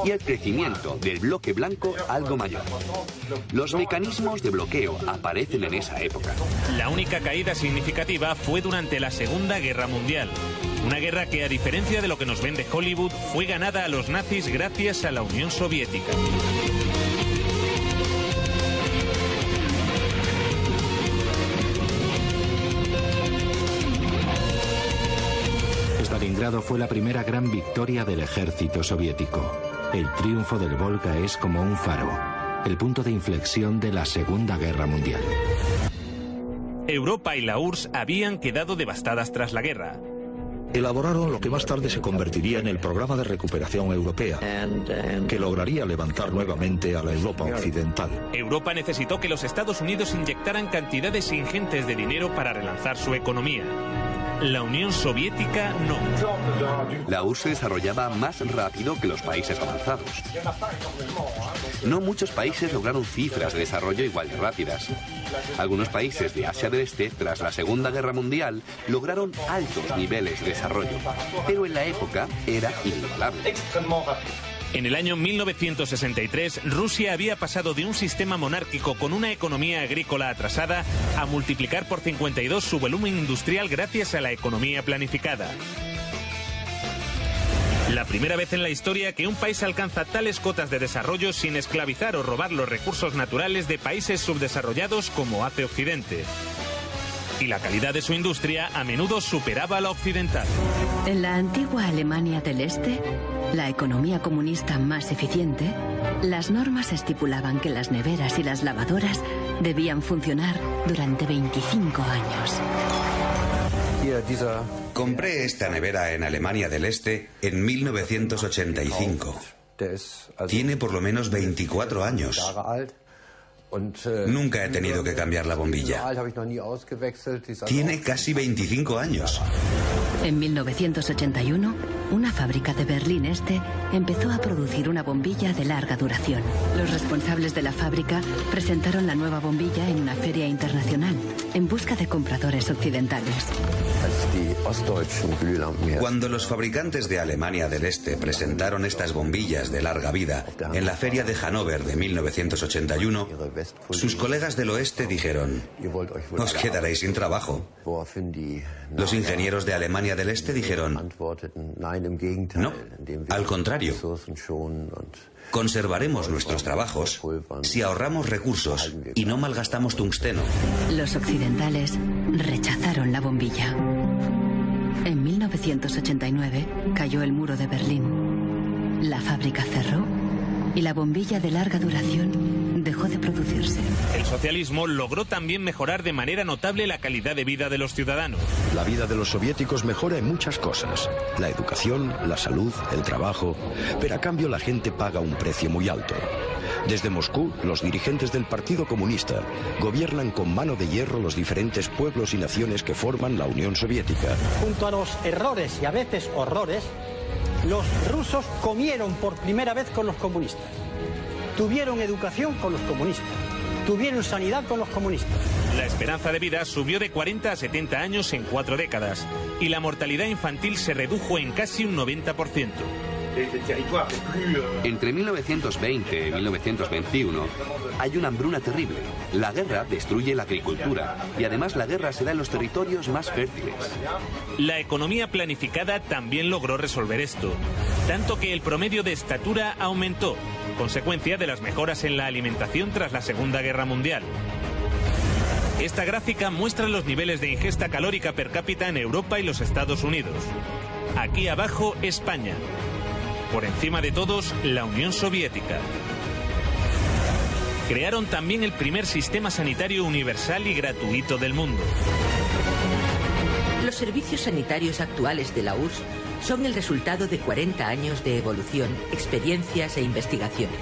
Y el crecimiento del bloque blanco algo mayor. Los mecanismos de bloqueo aparecen en esa época. La única caída significativa fue durante la Segunda Guerra Mundial. Una guerra que, a diferencia de lo que nos vende Hollywood, fue ganada a los nazis gracias a la Unión Soviética. Stalingrado fue la primera gran victoria del ejército soviético. El triunfo del Volga es como un faro, el punto de inflexión de la Segunda Guerra Mundial. Europa y la URSS habían quedado devastadas tras la guerra. Elaboraron lo que más tarde se convertiría en el Programa de Recuperación Europea, que lograría levantar nuevamente a la Europa occidental. Europa necesitó que los Estados Unidos inyectaran cantidades ingentes de dinero para relanzar su economía. la Unión Soviética no. La URSS se desarrollaba más rápido que los países avanzados. No muchos países lograron cifras de desarrollo igual de rápidas. Algunos países de Asia del Este, tras la Segunda Guerra Mundial, lograron altos niveles de desarrollo, pero en la época era inigualable. En el año 1963, Rusia había pasado de un sistema monárquico con una economía agrícola atrasada a multiplicar por 52 su volumen industrial gracias a la economía planificada. La primera vez en la historia que un país alcanza tales cotas de desarrollo sin esclavizar o robar los recursos naturales de países subdesarrollados como hace Occidente. Y la calidad de su industria a menudo superaba a la occidental. En la antigua Alemania del Este, la economía comunista más eficiente, las normas estipulaban que las neveras y las lavadoras debían funcionar durante 25 años. Compré esta nevera en Alemania del Este en 1985. Tiene por lo menos 24 años. Nunca he tenido que cambiar la bombilla. Tiene casi 25 años. En 1981, una fábrica de Berlín Este empezó a producir una bombilla de larga duración. Los responsables de la fábrica presentaron la nueva bombilla en una feria internacional en busca de compradores occidentales. Cuando los fabricantes de Alemania del Este presentaron estas bombillas de larga vida en la feria de Hannover de 1981, sus colegas del oeste dijeron: os quedaréis sin trabajo. Los ingenieros de Alemania del Este dijeron: no, al contrario. Conservaremos nuestros trabajos si ahorramos recursos y no malgastamos tungsteno. Los occidentales rechazaron la bombilla. En 1989 cayó el muro de Berlín. La fábrica cerró y la bombilla de larga duración dejó de producirse. El socialismo logró también mejorar de manera notable la calidad de vida de los ciudadanos. La vida de los soviéticos mejora en muchas cosas: la educación, la salud, el trabajo, pero a cambio la gente paga un precio muy alto. Desde Moscú, los dirigentes del Partido Comunista gobiernan con mano de hierro los diferentes pueblos y naciones que forman la Unión Soviética. Junto a los errores y a veces horrores, los rusos comieron por primera vez con los comunistas. Tuvieron educación con los comunistas. Tuvieron sanidad con los comunistas. La esperanza de vida subió de 40 a 70 años en 4 décadas y la mortalidad infantil se redujo en casi un 90%. Entre 1920 y 1921 hay una hambruna terrible. La guerra destruye la agricultura y además la guerra se da en los territorios más fértiles. La economía planificada también logró resolver esto, tanto que el promedio de estatura aumentó, consecuencia de las mejoras en la alimentación tras la Segunda Guerra Mundial. Esta gráfica muestra los niveles de ingesta calórica per cápita en Europa y los Estados Unidos. Aquí abajo, España. Por encima de todos, la Unión Soviética. Crearon también el primer sistema sanitario universal y gratuito del mundo. Los servicios sanitarios actuales de la URSS son el resultado de 40 años de evolución, experiencias e investigaciones.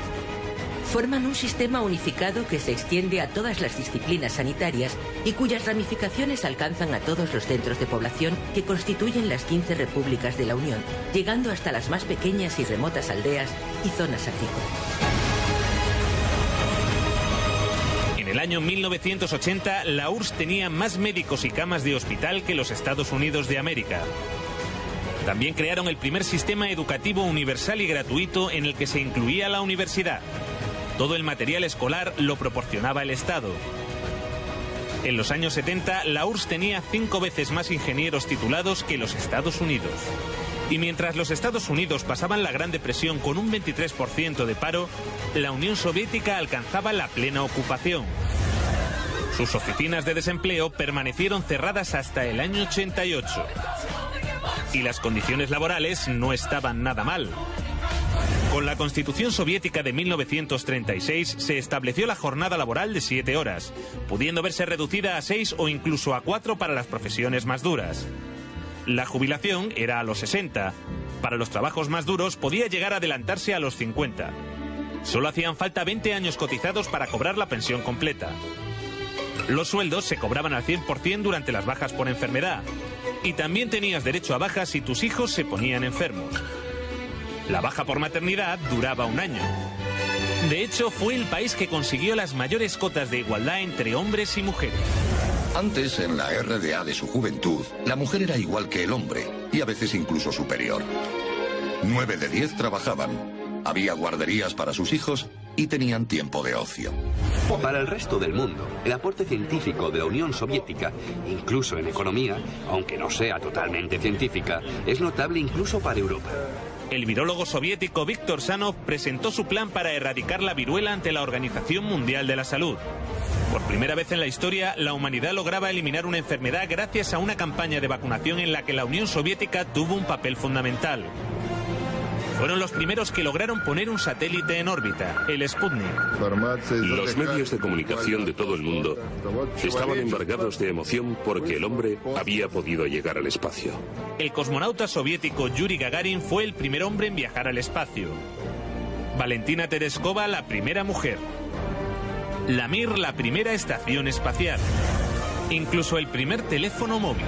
Forman un sistema unificado que se extiende a todas las disciplinas sanitarias y cuyas ramificaciones alcanzan a todos los centros de población que constituyen las 15 repúblicas de la Unión, llegando hasta las más pequeñas y remotas aldeas y zonas agrícolas. En el año 1980, la URSS tenía más médicos y camas de hospital que los Estados Unidos de América. También crearon el primer sistema educativo universal y gratuito en el que se incluía la universidad. Todo el material escolar lo proporcionaba el Estado. En los años 70, la URSS tenía 5 veces más ingenieros titulados que los Estados Unidos. Y mientras los Estados Unidos pasaban la Gran Depresión con un 23% de paro, la Unión Soviética alcanzaba la plena ocupación. Sus oficinas de desempleo permanecieron cerradas hasta el año 88. Y las condiciones laborales no estaban nada mal. Con la Constitución Soviética de 1936 se estableció la jornada laboral de 7 horas, pudiendo verse reducida a 6 o incluso a 4 para las profesiones más duras. La jubilación era a los 60. Para los trabajos más duros podía llegar a adelantarse a los 50. Solo hacían falta 20 años cotizados para cobrar la pensión completa. Los sueldos se cobraban al 100% durante las bajas por enfermedad. Y también tenías derecho a baja si tus hijos se ponían enfermos. La baja por maternidad duraba 1 año. De hecho, fue el país que consiguió las mayores cotas de igualdad entre hombres y mujeres. Antes, en la RDA de su juventud, la mujer era igual que el hombre, y a veces incluso superior. 9 de 10 trabajaban, había guarderías para sus hijos y tenían tiempo de ocio. Para el resto del mundo, el aporte científico de la Unión Soviética, incluso en economía, aunque no sea totalmente científica, es notable incluso para Europa. El virólogo soviético Víctor Sanov presentó su plan para erradicar la viruela ante la Organización Mundial de la Salud. Por primera vez en la historia, la humanidad lograba eliminar una enfermedad gracias a una campaña de vacunación en la que la Unión Soviética tuvo un papel fundamental. Fueron los primeros que lograron poner un satélite en órbita, el Sputnik. Los medios de comunicación de todo el mundo estaban embargados de emoción porque el hombre había podido llegar al espacio. El cosmonauta soviético Yuri Gagarin fue el primer hombre en viajar al espacio. Valentina Tereskova, la primera mujer. La Mir, la primera estación espacial. Incluso el primer teléfono móvil.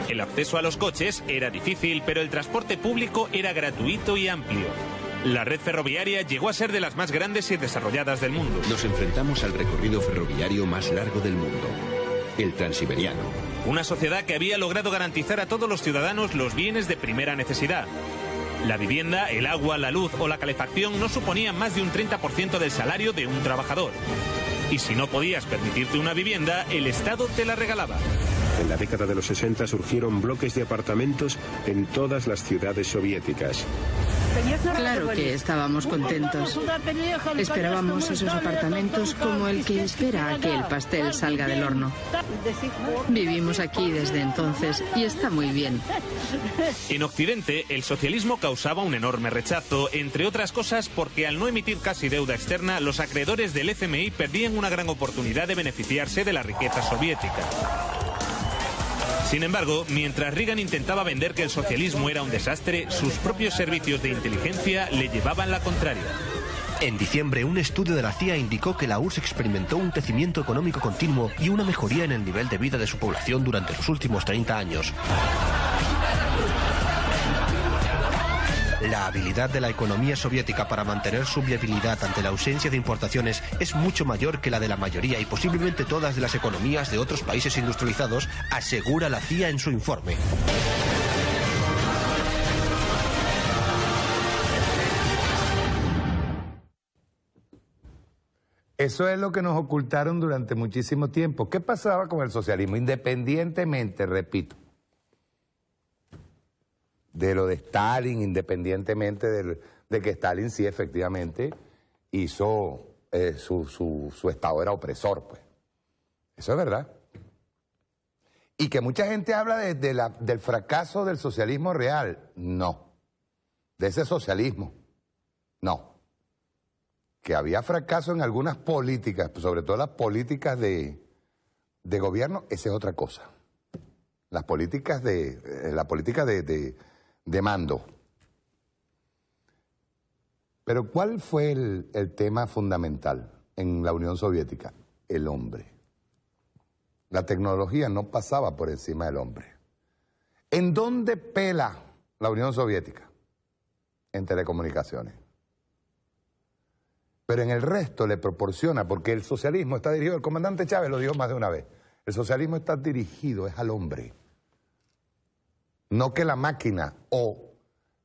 El acceso a los coches era difícil, pero el transporte público era gratuito y amplio. La red ferroviaria llegó a ser de las más grandes y desarrolladas del mundo. Nos enfrentamos al recorrido ferroviario más largo del mundo, el Transiberiano. Una sociedad que había logrado garantizar a todos los ciudadanos los bienes de primera necesidad. La vivienda, el agua, la luz o la calefacción no suponían más de un 30% del salario de un trabajador. Y si no podías permitirte una vivienda, el Estado te la regalaba. En la década de los 60 surgieron bloques de apartamentos en todas las ciudades soviéticas. Claro que estábamos contentos. Esperábamos esos apartamentos como el que espera a que el pastel salga del horno. Vivimos aquí desde entonces y está muy bien. En Occidente, el socialismo causaba un enorme rechazo, entre otras cosas porque al no emitir casi deuda externa, los acreedores del FMI perdían una gran oportunidad de beneficiarse de la riqueza soviética. Sin embargo, mientras Reagan intentaba vender que el socialismo era un desastre, sus propios servicios de inteligencia le llevaban la contraria. En diciembre, un estudio de la CIA indicó que la URSS experimentó un crecimiento económico continuo y una mejoría en el nivel de vida de su población durante los últimos 30 años. La habilidad de la economía soviética para mantener su viabilidad ante la ausencia de importaciones es mucho mayor que la de la mayoría y posiblemente todas de las economías de otros países industrializados, asegura la CIA en su informe. Eso es lo que nos ocultaron durante muchísimo tiempo. ¿Qué pasaba con el socialismo? Independientemente, repito, de lo de Stalin, independientemente de que Stalin sí efectivamente hizo, su estado era opresor, pues. Eso es verdad. Y que mucha gente habla del fracaso del socialismo real. No. De ese socialismo. No. Que había fracaso en algunas políticas, sobre todo las políticas de gobierno, esa es otra cosa. Las políticas de mando. Pero ¿cuál fue el tema fundamental en la Unión Soviética? El hombre. La tecnología no pasaba por encima del hombre. ¿En dónde pela la Unión Soviética? En telecomunicaciones. Pero en el resto le proporciona, porque el socialismo está dirigido, el comandante Chávez lo dijo más de una vez, el socialismo está dirigido, es al hombre. No que la máquina o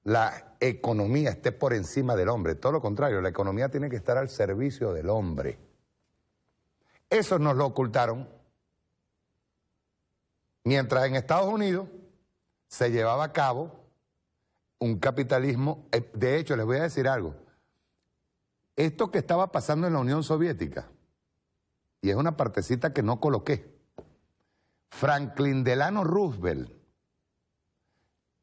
la economía esté por encima del hombre, todo lo contrario, la economía tiene que estar al servicio del hombre. Eso nos lo ocultaron. Mientras en Estados Unidos se llevaba a cabo un capitalismo, de hecho les voy a decir algo, esto que estaba pasando en la Unión Soviética, y es una partecita que no coloqué, Franklin Delano Roosevelt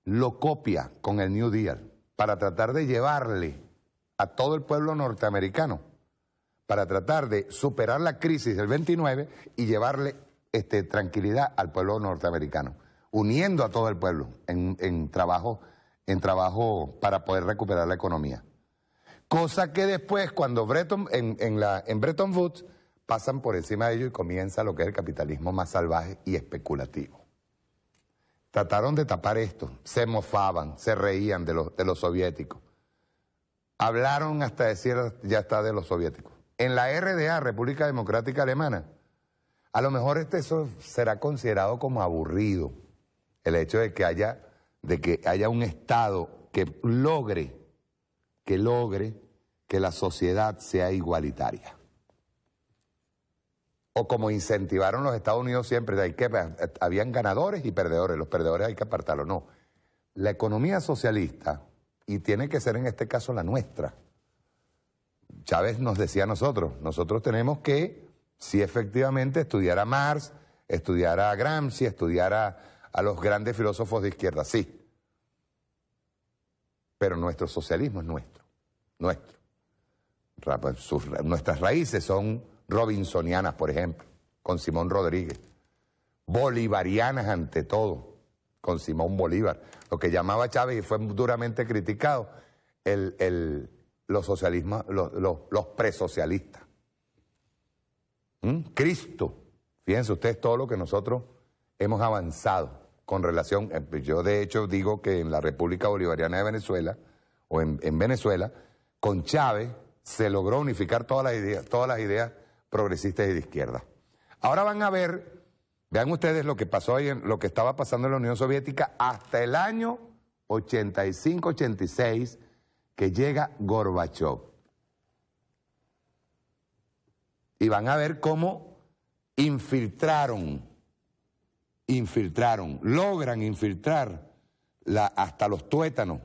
lo copia con el New Deal para tratar de llevarle a todo el pueblo norteamericano, para tratar de superar la crisis del 29 y llevarle tranquilidad al pueblo norteamericano, uniendo a todo el pueblo en trabajo para poder recuperar la economía. Cosa que después, cuando en Bretton Woods, pasan por encima de ello y comienza lo que es el capitalismo más salvaje y especulativo. Trataron de tapar esto, se mofaban, se reían de los soviéticos. Hablaron hasta decir, ya está, de los soviéticos. En la RDA, República Democrática Alemana, a lo mejor eso será considerado como aburrido, el hecho de que haya un Estado que logre que la sociedad sea igualitaria. O como incentivaron los Estados Unidos siempre, habían ganadores y perdedores, los perdedores hay que apartarlos. No, la economía socialista, y tiene que ser en este caso la nuestra. Chávez nos decía a nosotros tenemos que, sí, efectivamente, estudiar a Marx, estudiar a Gramsci, estudiar a los grandes filósofos de izquierda, sí. Pero nuestro socialismo es nuestro. Nuestras raíces son robinsonianas, por ejemplo, con Simón Rodríguez. Bolivarianas ante todo, con Simón Bolívar. Lo que llamaba Chávez y fue duramente criticado, los socialismos, los presocialistas. Cristo, fíjense ustedes todo lo que nosotros hemos avanzado con relación, yo de hecho digo que en la República Bolivariana de Venezuela, o en Venezuela, con Chávez se logró unificar todas las ideas progresistas y de izquierda. Ahora van a ver, vean ustedes lo que pasó ahí, lo que estaba pasando en la Unión Soviética hasta el año 85-86, que llega Gorbachov. Y van a ver cómo logran infiltrar hasta los tuétanos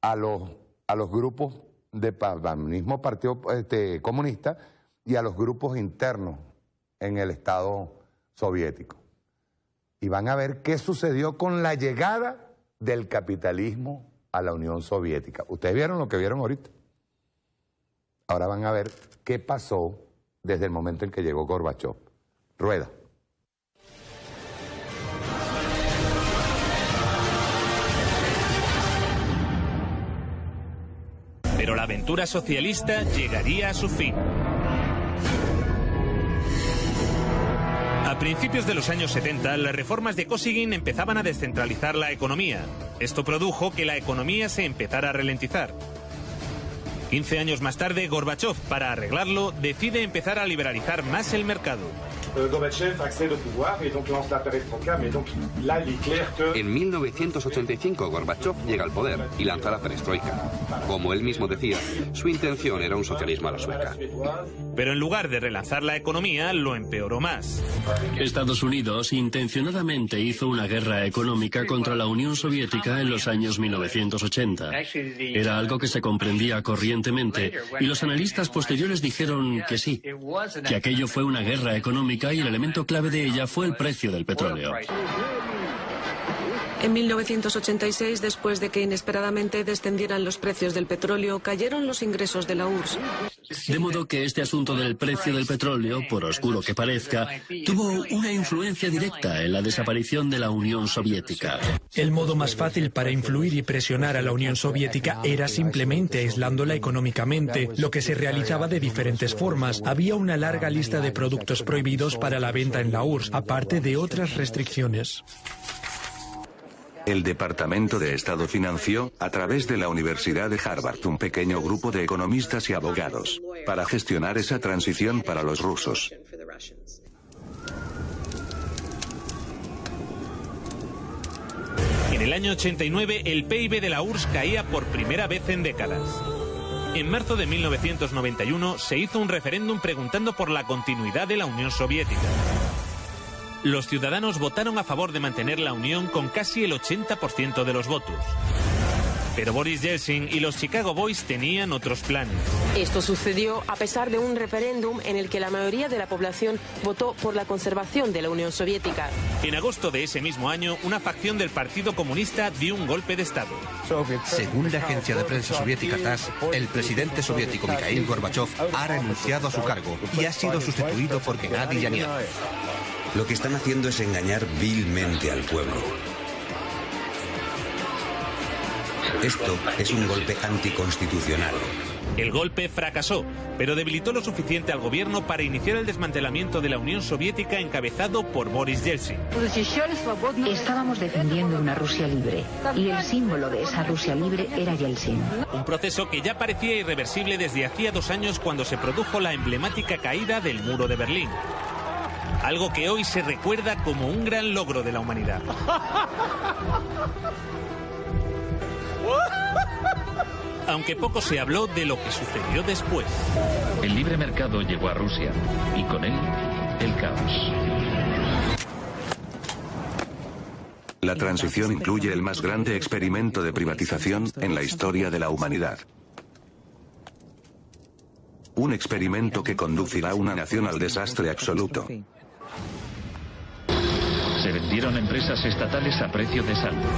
a los grupos del mismo Partido Comunista y a los grupos internos en el Estado soviético. Y van a ver qué sucedió con la llegada del capitalismo a la Unión Soviética. Ustedes vieron lo que vieron ahorita. Ahora van a ver qué pasó desde el momento en que llegó Gorbachov. Rueda. Pero la aventura socialista llegaría a su fin. A principios de los años 70, las reformas de Kosygin empezaban a descentralizar la economía. Esto produjo que la economía se empezara a ralentizar. 15 años más tarde, Gorbachov, para arreglarlo, decide empezar a liberalizar más el mercado. En 1985 Gorbachov llega al poder y lanza la perestroika. Como él mismo decía, su intención era un socialismo a la sueca. Pero en lugar de relanzar la economía, lo empeoró más. Estados Unidos intencionadamente hizo una guerra económica contra la Unión Soviética en los años 1980. Era algo que se comprendía corrientemente y los analistas posteriores dijeron que sí, que aquello fue una guerra económica y el elemento clave de ella fue el precio del petróleo. En 1986, después de que inesperadamente descendieran los precios del petróleo, cayeron los ingresos de la URSS. De modo que este asunto del precio del petróleo, por oscuro que parezca, tuvo una influencia directa en la desaparición de la Unión Soviética. El modo más fácil para influir y presionar a la Unión Soviética era simplemente aislándola económicamente, lo que se realizaba de diferentes formas. Había una larga lista de productos prohibidos para la venta en la URSS, aparte de otras restricciones. El Departamento de Estado financió, a través de la Universidad de Harvard, un pequeño grupo de economistas y abogados, para gestionar esa transición para los rusos. En el año 89, el PIB de la URSS caía por primera vez en décadas. En marzo de 1991 se hizo un referéndum preguntando por la continuidad de la Unión Soviética. Los ciudadanos votaron a favor de mantener la Unión con casi el 80% de los votos. Pero Boris Yeltsin y los Chicago Boys tenían otros planes. Esto sucedió a pesar de un referéndum en el que la mayoría de la población votó por la conservación de la Unión Soviética. En agosto de ese mismo año, una facción del Partido Comunista dio un golpe de Estado. Según la agencia de prensa soviética TASS, el presidente soviético Mikhail Gorbachev ha renunciado a su cargo y ha sido sustituido por Gennady Yanev. Lo que están haciendo es engañar vilmente al pueblo. Esto es un golpe anticonstitucional. El golpe fracasó, pero debilitó lo suficiente al gobierno para iniciar el desmantelamiento de la Unión Soviética encabezado por Boris Yeltsin. Estábamos defendiendo una Rusia libre y el símbolo de esa Rusia libre era Yeltsin. Un proceso que ya parecía irreversible desde hacía 2 años cuando se produjo la emblemática caída del muro de Berlín. Algo que hoy se recuerda como un gran logro de la humanidad. Aunque poco se habló de lo que sucedió después. El libre mercado llegó a Rusia y con él el caos. La transición incluye el más grande experimento de privatización en la historia de la humanidad. Un experimento que conducirá a una nación al desastre absoluto. Se vendieron empresas estatales a precio de saldo.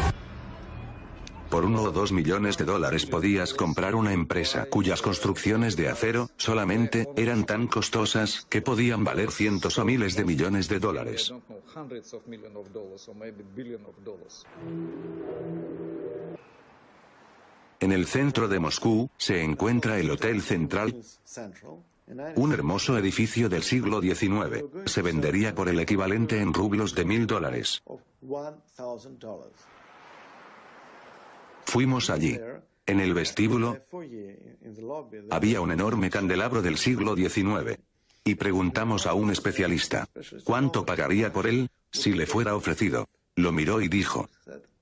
Por $1 o 2 millones de dólares podías comprar una empresa cuyas construcciones de acero solamente eran tan costosas que podían valer cientos o miles de millones de dólares. En el centro de Moscú se encuentra el Hotel Central, un hermoso edificio del siglo XIX. Se vendería por el equivalente en rublos de $1.000. Fuimos allí. En el vestíbulo había un enorme candelabro del siglo XIX. Y preguntamos a un especialista, ¿cuánto pagaría por él si le fuera ofrecido? Lo miró y dijo,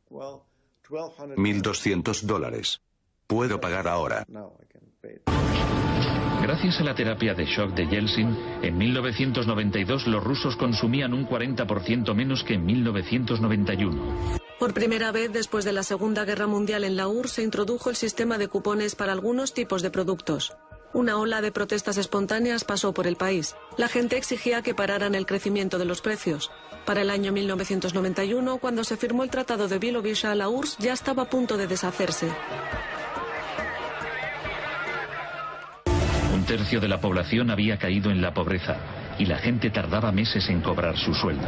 $1.200. Puedo pagar ahora. Gracias a la terapia de shock de Yeltsin, en 1992 los rusos consumían un 40% menos que en 1991. Por primera vez después de la Segunda Guerra Mundial en la URSS se introdujo el sistema de cupones para algunos tipos de productos. Una ola de protestas espontáneas pasó por el país. La gente exigía que pararan el crecimiento de los precios. Para el año 1991, cuando se firmó el Tratado de Bilovica, la URSS ya estaba a punto de deshacerse. Un tercio de la población había caído en la pobreza y la gente tardaba meses en cobrar su sueldo.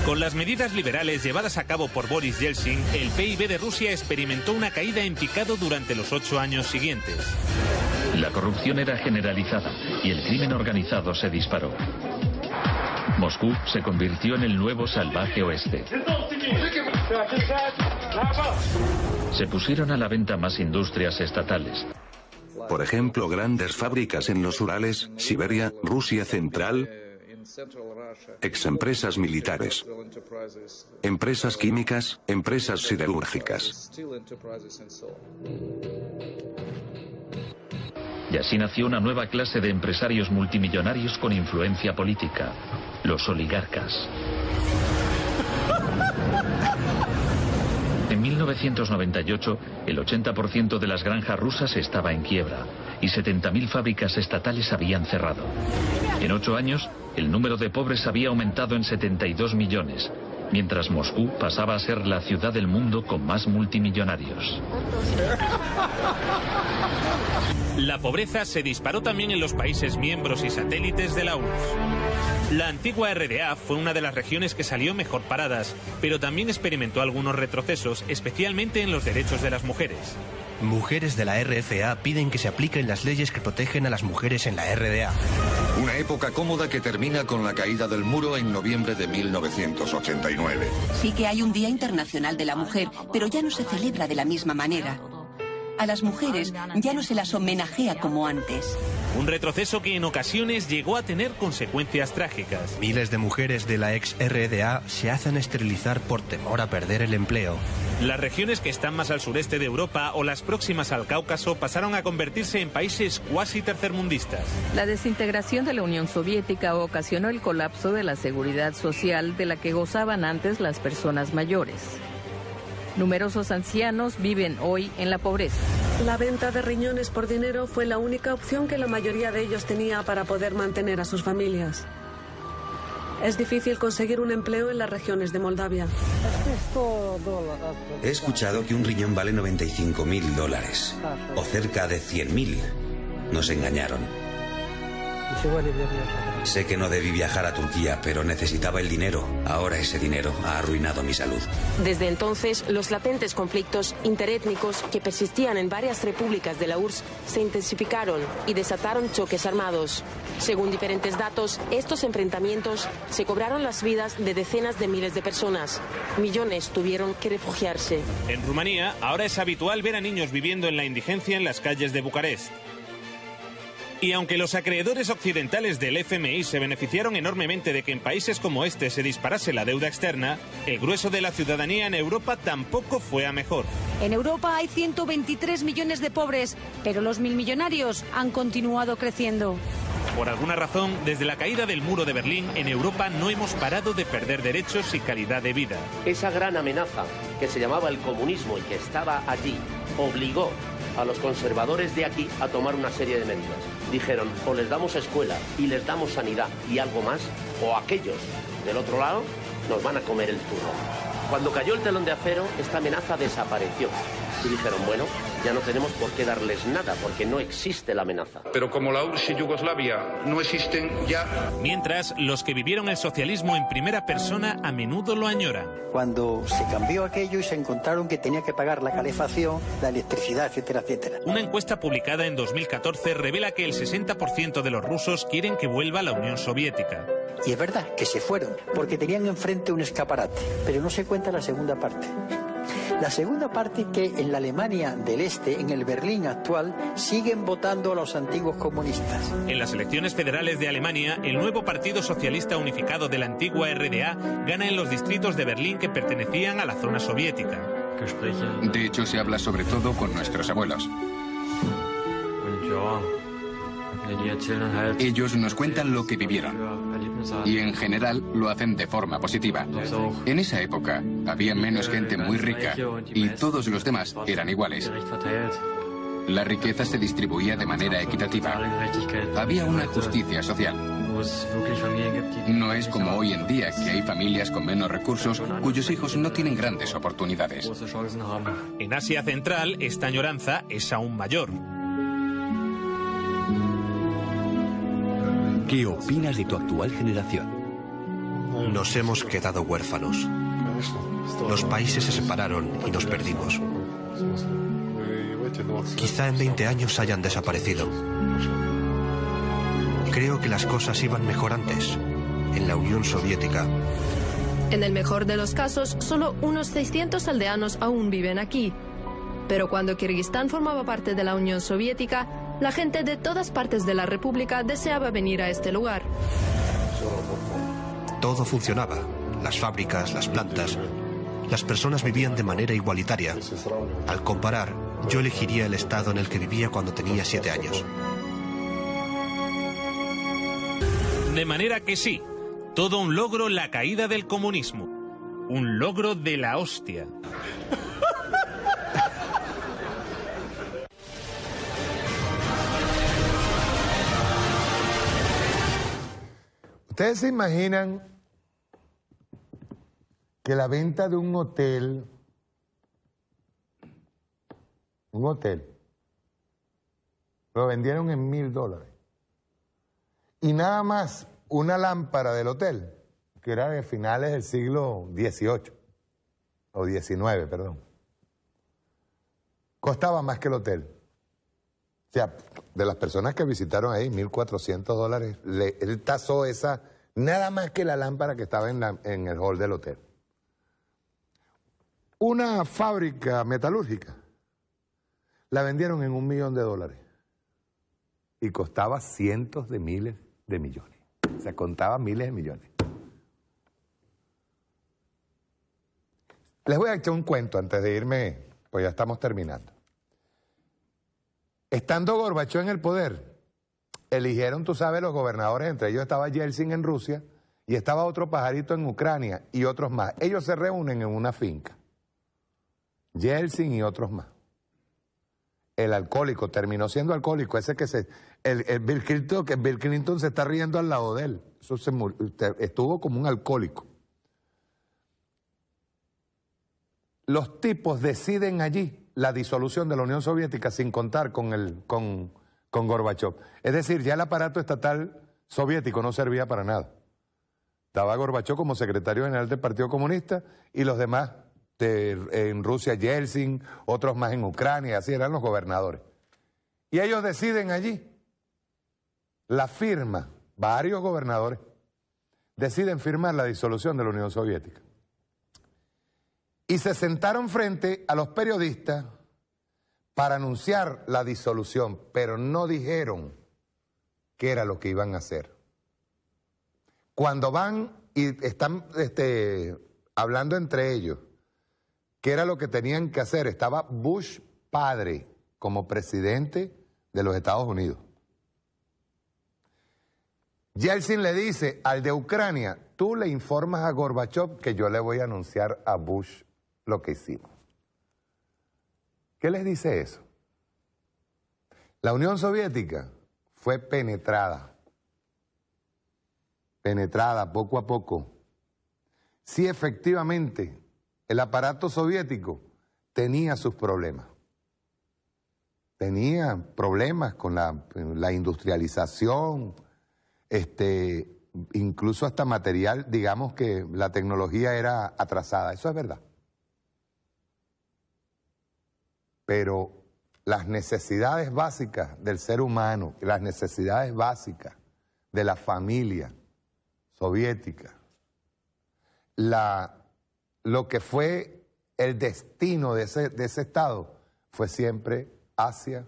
Con las medidas liberales llevadas a cabo por Boris Yeltsin, el PIB de Rusia experimentó una caída en picado durante los 8 años siguientes. La corrupción era generalizada y el crimen organizado se disparó. Moscú se convirtió en el nuevo salvaje oeste. Se pusieron a la venta más industrias estatales. Por ejemplo, grandes fábricas en los Urales, Siberia, Rusia Central, exempresas militares, empresas químicas, empresas siderúrgicas. Y así nació una nueva clase de empresarios multimillonarios con influencia política, los oligarcas. En 1998, el 80% de las granjas rusas estaba en quiebra y 70.000 fábricas estatales habían cerrado. En 8 años, el número de pobres había aumentado en 72 millones, mientras Moscú pasaba a ser la ciudad del mundo con más multimillonarios. La pobreza se disparó también en los países miembros y satélites de la URSS. La antigua RDA fue una de las regiones que salió mejor paradas, pero también experimentó algunos retrocesos, especialmente en los derechos de las mujeres. Mujeres de la RFA piden que se apliquen las leyes que protegen a las mujeres en la RDA. Una época cómoda que termina con la caída del muro en noviembre de 1989. Sí que hay un Día Internacional de la Mujer, pero ya no se celebra de la misma manera. A las mujeres ya no se las homenajea como antes. Un retroceso que en ocasiones llegó a tener consecuencias trágicas. Miles de mujeres de la ex RDA se hacen esterilizar por temor a perder el empleo. Las regiones que están más al sureste de Europa o las próximas al Cáucaso pasaron a convertirse en países cuasi tercermundistas. La desintegración de la Unión Soviética ocasionó el colapso de la seguridad social de la que gozaban antes las personas mayores. Numerosos ancianos viven hoy en la pobreza. La venta de riñones por dinero fue la única opción que la mayoría de ellos tenía para poder mantener a sus familias. Es difícil conseguir un empleo en las regiones de Moldavia. He escuchado que un riñón vale $95.000, o cerca de 100.000. Nos engañaron. Sé que no debí viajar a Turquía, pero necesitaba el dinero. Ahora ese dinero ha arruinado mi salud. Desde entonces, los latentes conflictos interétnicos que persistían en varias repúblicas de la URSS se intensificaron y desataron choques armados. Según diferentes datos, estos enfrentamientos se cobraron las vidas de decenas de miles de personas. Millones tuvieron que refugiarse. En Rumanía, ahora es habitual ver a niños viviendo en la indigencia en las calles de Bucarest. Y aunque los acreedores occidentales del FMI se beneficiaron enormemente de que en países como este se disparase la deuda externa, el grueso de la ciudadanía en Europa tampoco fue a mejor. En Europa hay 123 millones de pobres, pero los milmillonarios han continuado creciendo. Por alguna razón, desde la caída del muro de Berlín, en Europa no hemos parado de perder derechos y calidad de vida. Esa gran amenaza que se llamaba el comunismo y que estaba allí, obligó a los conservadores de aquí a tomar una serie de medidas. Dijeron, o les damos escuela y les damos sanidad y algo más, o aquellos del otro lado nos van a comer el turno. Cuando cayó el telón de acero, esta amenaza desapareció. Y dijeron, bueno, ya no tenemos por qué darles nada, porque no existe la amenaza. Pero como la URSS y Yugoslavia no existen ya... Mientras, los que vivieron el socialismo en primera persona a menudo lo añoran. Cuando se cambió aquello y se encontraron que tenía que pagar la calefacción, la electricidad, etcétera, etcétera. Una encuesta publicada en 2014 revela que el 60% de los rusos quieren que vuelva a la Unión Soviética. Y es verdad que se fueron, porque tenían enfrente un escaparate, pero no se cuenta la segunda parte. La segunda parte, que en la Alemania del Este, en el Berlín actual, siguen votando a los antiguos comunistas. En las elecciones federales de Alemania, el nuevo Partido Socialista Unificado de la antigua RDA gana en los distritos de Berlín que pertenecían a la zona soviética. De hecho, se habla sobre todo con nuestros abuelos. Ellos nos cuentan lo que vivieron. Y en general lo hacen de forma positiva. En esa época había menos gente muy rica y todos los demás eran iguales. La riqueza se distribuía de manera equitativa. Había una justicia social. No es como hoy en día, que hay familias con menos recursos cuyos hijos no tienen grandes oportunidades. En Asia Central, esta añoranza es aún mayor. ¿Qué opinas de tu actual generación? Nos hemos quedado huérfanos. Los países se separaron y nos perdimos. Quizá en 20 años hayan desaparecido. Creo que las cosas iban mejor antes, en la Unión Soviética. En el mejor de los casos, solo unos 600 aldeanos aún viven aquí. Pero cuando Kirguistán formaba parte de la Unión Soviética, la gente de todas partes de la República deseaba venir a este lugar. Todo funcionaba. Las fábricas, las plantas. Las personas vivían de manera igualitaria. Al comparar, yo elegiría el estado en el que vivía cuando tenía 7 años. De manera que sí, todo un logro la caída del comunismo. Un logro de la hostia. ¿Ustedes se imaginan que la venta de un hotel, lo vendieron en $1,000? Y nada más una lámpara del hotel, que era de finales del siglo XVIII, o XIX, perdón, costaba más que el hotel. O sea, de las personas que visitaron ahí, $1,400, él tasó esa, nada más que la lámpara que estaba en el hall del hotel. Una fábrica metalúrgica la vendieron en $1 millón y costaba cientos de miles de millones. O sea, contaba miles de millones. Les voy a echar un cuento antes de irme, pues ya estamos terminando. Estando Gorbachov en el poder, eligieron, tú sabes, los gobernadores, entre ellos estaba Yeltsin en Rusia y estaba otro pajarito en Ucrania y otros más. Ellos se reúnen en una finca. Yeltsin y otros más. El alcohólico terminó siendo alcohólico, ese que Bill Clinton se está riendo al lado de él. Eso estuvo como un alcohólico. Los tipos deciden allí la disolución de la Unión Soviética sin contar con Gorbachov. Es decir, ya el aparato estatal soviético no servía para nada. Estaba Gorbachov como secretario general del Partido Comunista y los demás en Rusia, Yeltsin, otros más en Ucrania, así eran los gobernadores. Y ellos deciden allí, la firma, varios gobernadores, deciden firmar la disolución de la Unión Soviética. Y se sentaron frente a los periodistas para anunciar la disolución, pero no dijeron qué era lo que iban a hacer. Cuando van y están hablando entre ellos, qué era lo que tenían que hacer, estaba Bush padre como presidente de los Estados Unidos. Yeltsin le dice al de Ucrania, tú le informas a Gorbachov que yo le voy a anunciar a Bush lo que hicimos. ¿Qué les dice eso? La Unión Soviética fue penetrada poco a poco. Sí, efectivamente, el aparato soviético tenía sus problemas. Tenía problemas con la industrialización, incluso hasta material, digamos que la tecnología era atrasada. Eso es verdad. Pero las necesidades básicas del ser humano, las necesidades básicas de la familia soviética, lo que fue el destino de ese Estado fue siempre hacia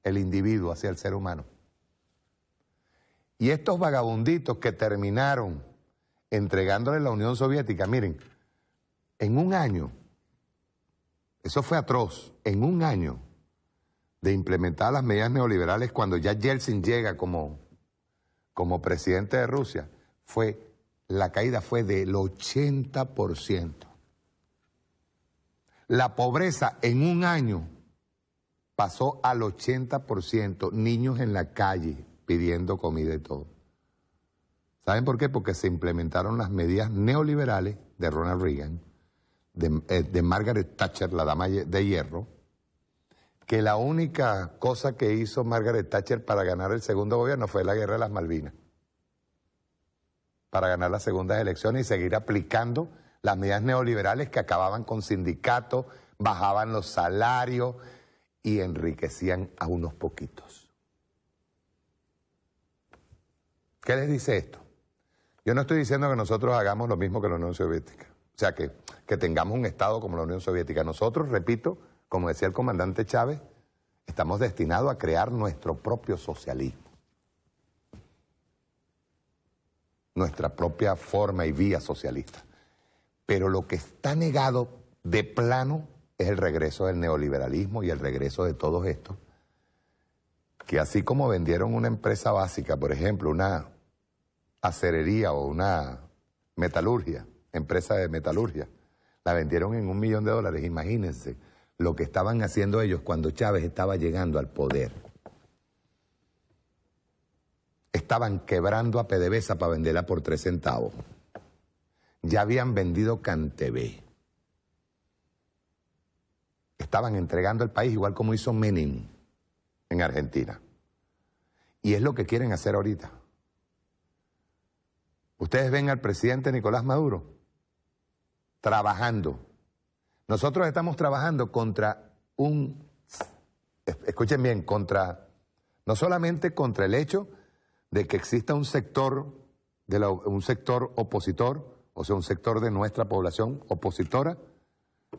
el individuo, hacia el ser humano. Y estos vagabunditos que terminaron entregándole la Unión Soviética, miren, en un año, eso fue atroz, en un año de implementar las medidas neoliberales, cuando ya Yeltsin llega como presidente de Rusia, la caída fue del 80%. La pobreza en un año pasó al 80%, niños en la calle pidiendo comida y todo. ¿Saben por qué? Porque se implementaron las medidas neoliberales de Ronald Reagan, de Margaret Thatcher, la dama de hierro, que la única cosa que hizo Margaret Thatcher para ganar el segundo gobierno fue la guerra de las Malvinas, para ganar las segundas elecciones y seguir aplicando las medidas neoliberales que acababan con sindicatos, bajaban los salarios y enriquecían a unos poquitos. ¿Qué les dice esto? Yo no estoy diciendo que nosotros hagamos lo mismo que la Unión Soviética, o sea, que tengamos un Estado como la Unión Soviética. Nosotros, repito, como decía el comandante Chávez, estamos destinados a crear nuestro propio socialismo, nuestra propia forma y vía socialista. Pero lo que está negado de plano es el regreso del neoliberalismo y el regreso de todos estos, que así como vendieron una empresa básica, por ejemplo, una acerería o una metalurgia, empresa de metalurgia, la vendieron en $1 millón. Imagínense lo que estaban haciendo ellos cuando Chávez estaba llegando al poder. Estaban quebrando a PDVSA para venderla por 3 centavos. Ya habían vendido CanTV. Estaban entregando el país igual como hizo Menem en Argentina. Y es lo que quieren hacer ahorita. Ustedes ven al presidente Nicolás Maduro trabajando. Nosotros estamos trabajando contra escuchen bien, no solamente contra el hecho de que exista un sector opositor, o sea, un sector de nuestra población opositora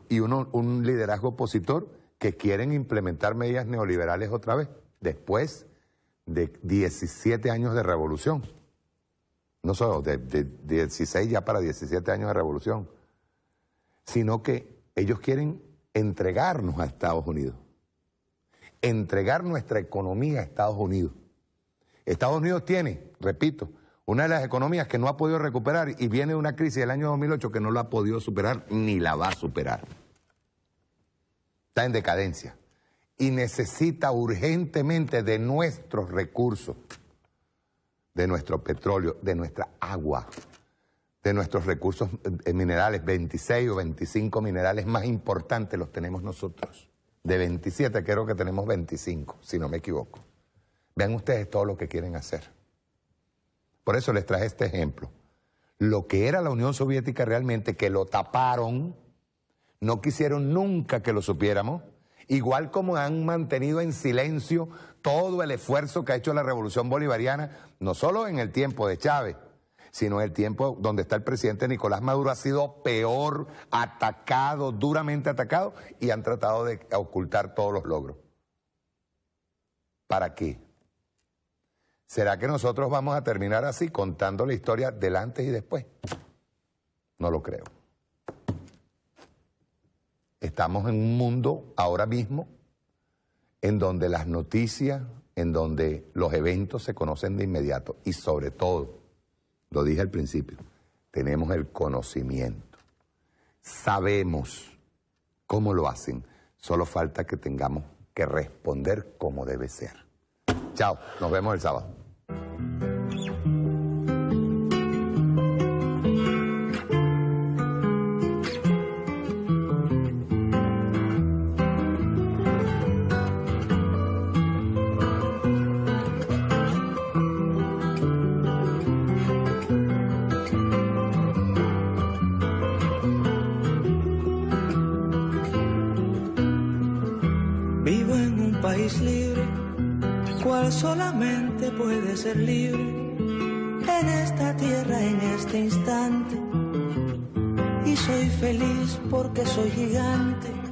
y un liderazgo opositor que quieren implementar medidas neoliberales otra vez, después de 17 años de revolución. No solo de 16 ya para 17 años de revolución, sino que ellos quieren entregarnos a Estados Unidos, entregar nuestra economía a Estados Unidos. Estados Unidos tiene, repito, una de las economías que no ha podido recuperar y viene de una crisis del año 2008 que no la ha podido superar ni la va a superar. está en decadencia y necesita urgentemente de nuestros recursos, de nuestro petróleo, de nuestra agua, de nuestros recursos minerales. 26 o 25 minerales más importantes los tenemos nosotros. De 27 creo que tenemos 25, si no me equivoco. Vean ustedes todo lo que quieren hacer. Por eso les traje este ejemplo. Lo que era la Unión Soviética realmente, que lo taparon, no quisieron nunca que lo supiéramos, igual como han mantenido en silencio todo el esfuerzo que ha hecho la Revolución Bolivariana, no solo en el tiempo de Chávez, sino en el tiempo donde está el presidente Nicolás Maduro. Ha sido peor, atacado, duramente atacado, y han tratado de ocultar todos los logros. ¿Para qué? ¿Será que nosotros vamos a terminar así, contando la historia del antes y después? No lo creo. Estamos en un mundo ahora mismo en donde las noticias, en donde los eventos se conocen de inmediato y sobre todo, lo dije al principio, tenemos el conocimiento. Sabemos cómo lo hacen, solo falta que tengamos que responder como debe ser. Chao, nos vemos el sábado. Vivo en un país libre, cual solamente puede ser libre en esta tierra, en este instante. Y soy feliz porque soy gigante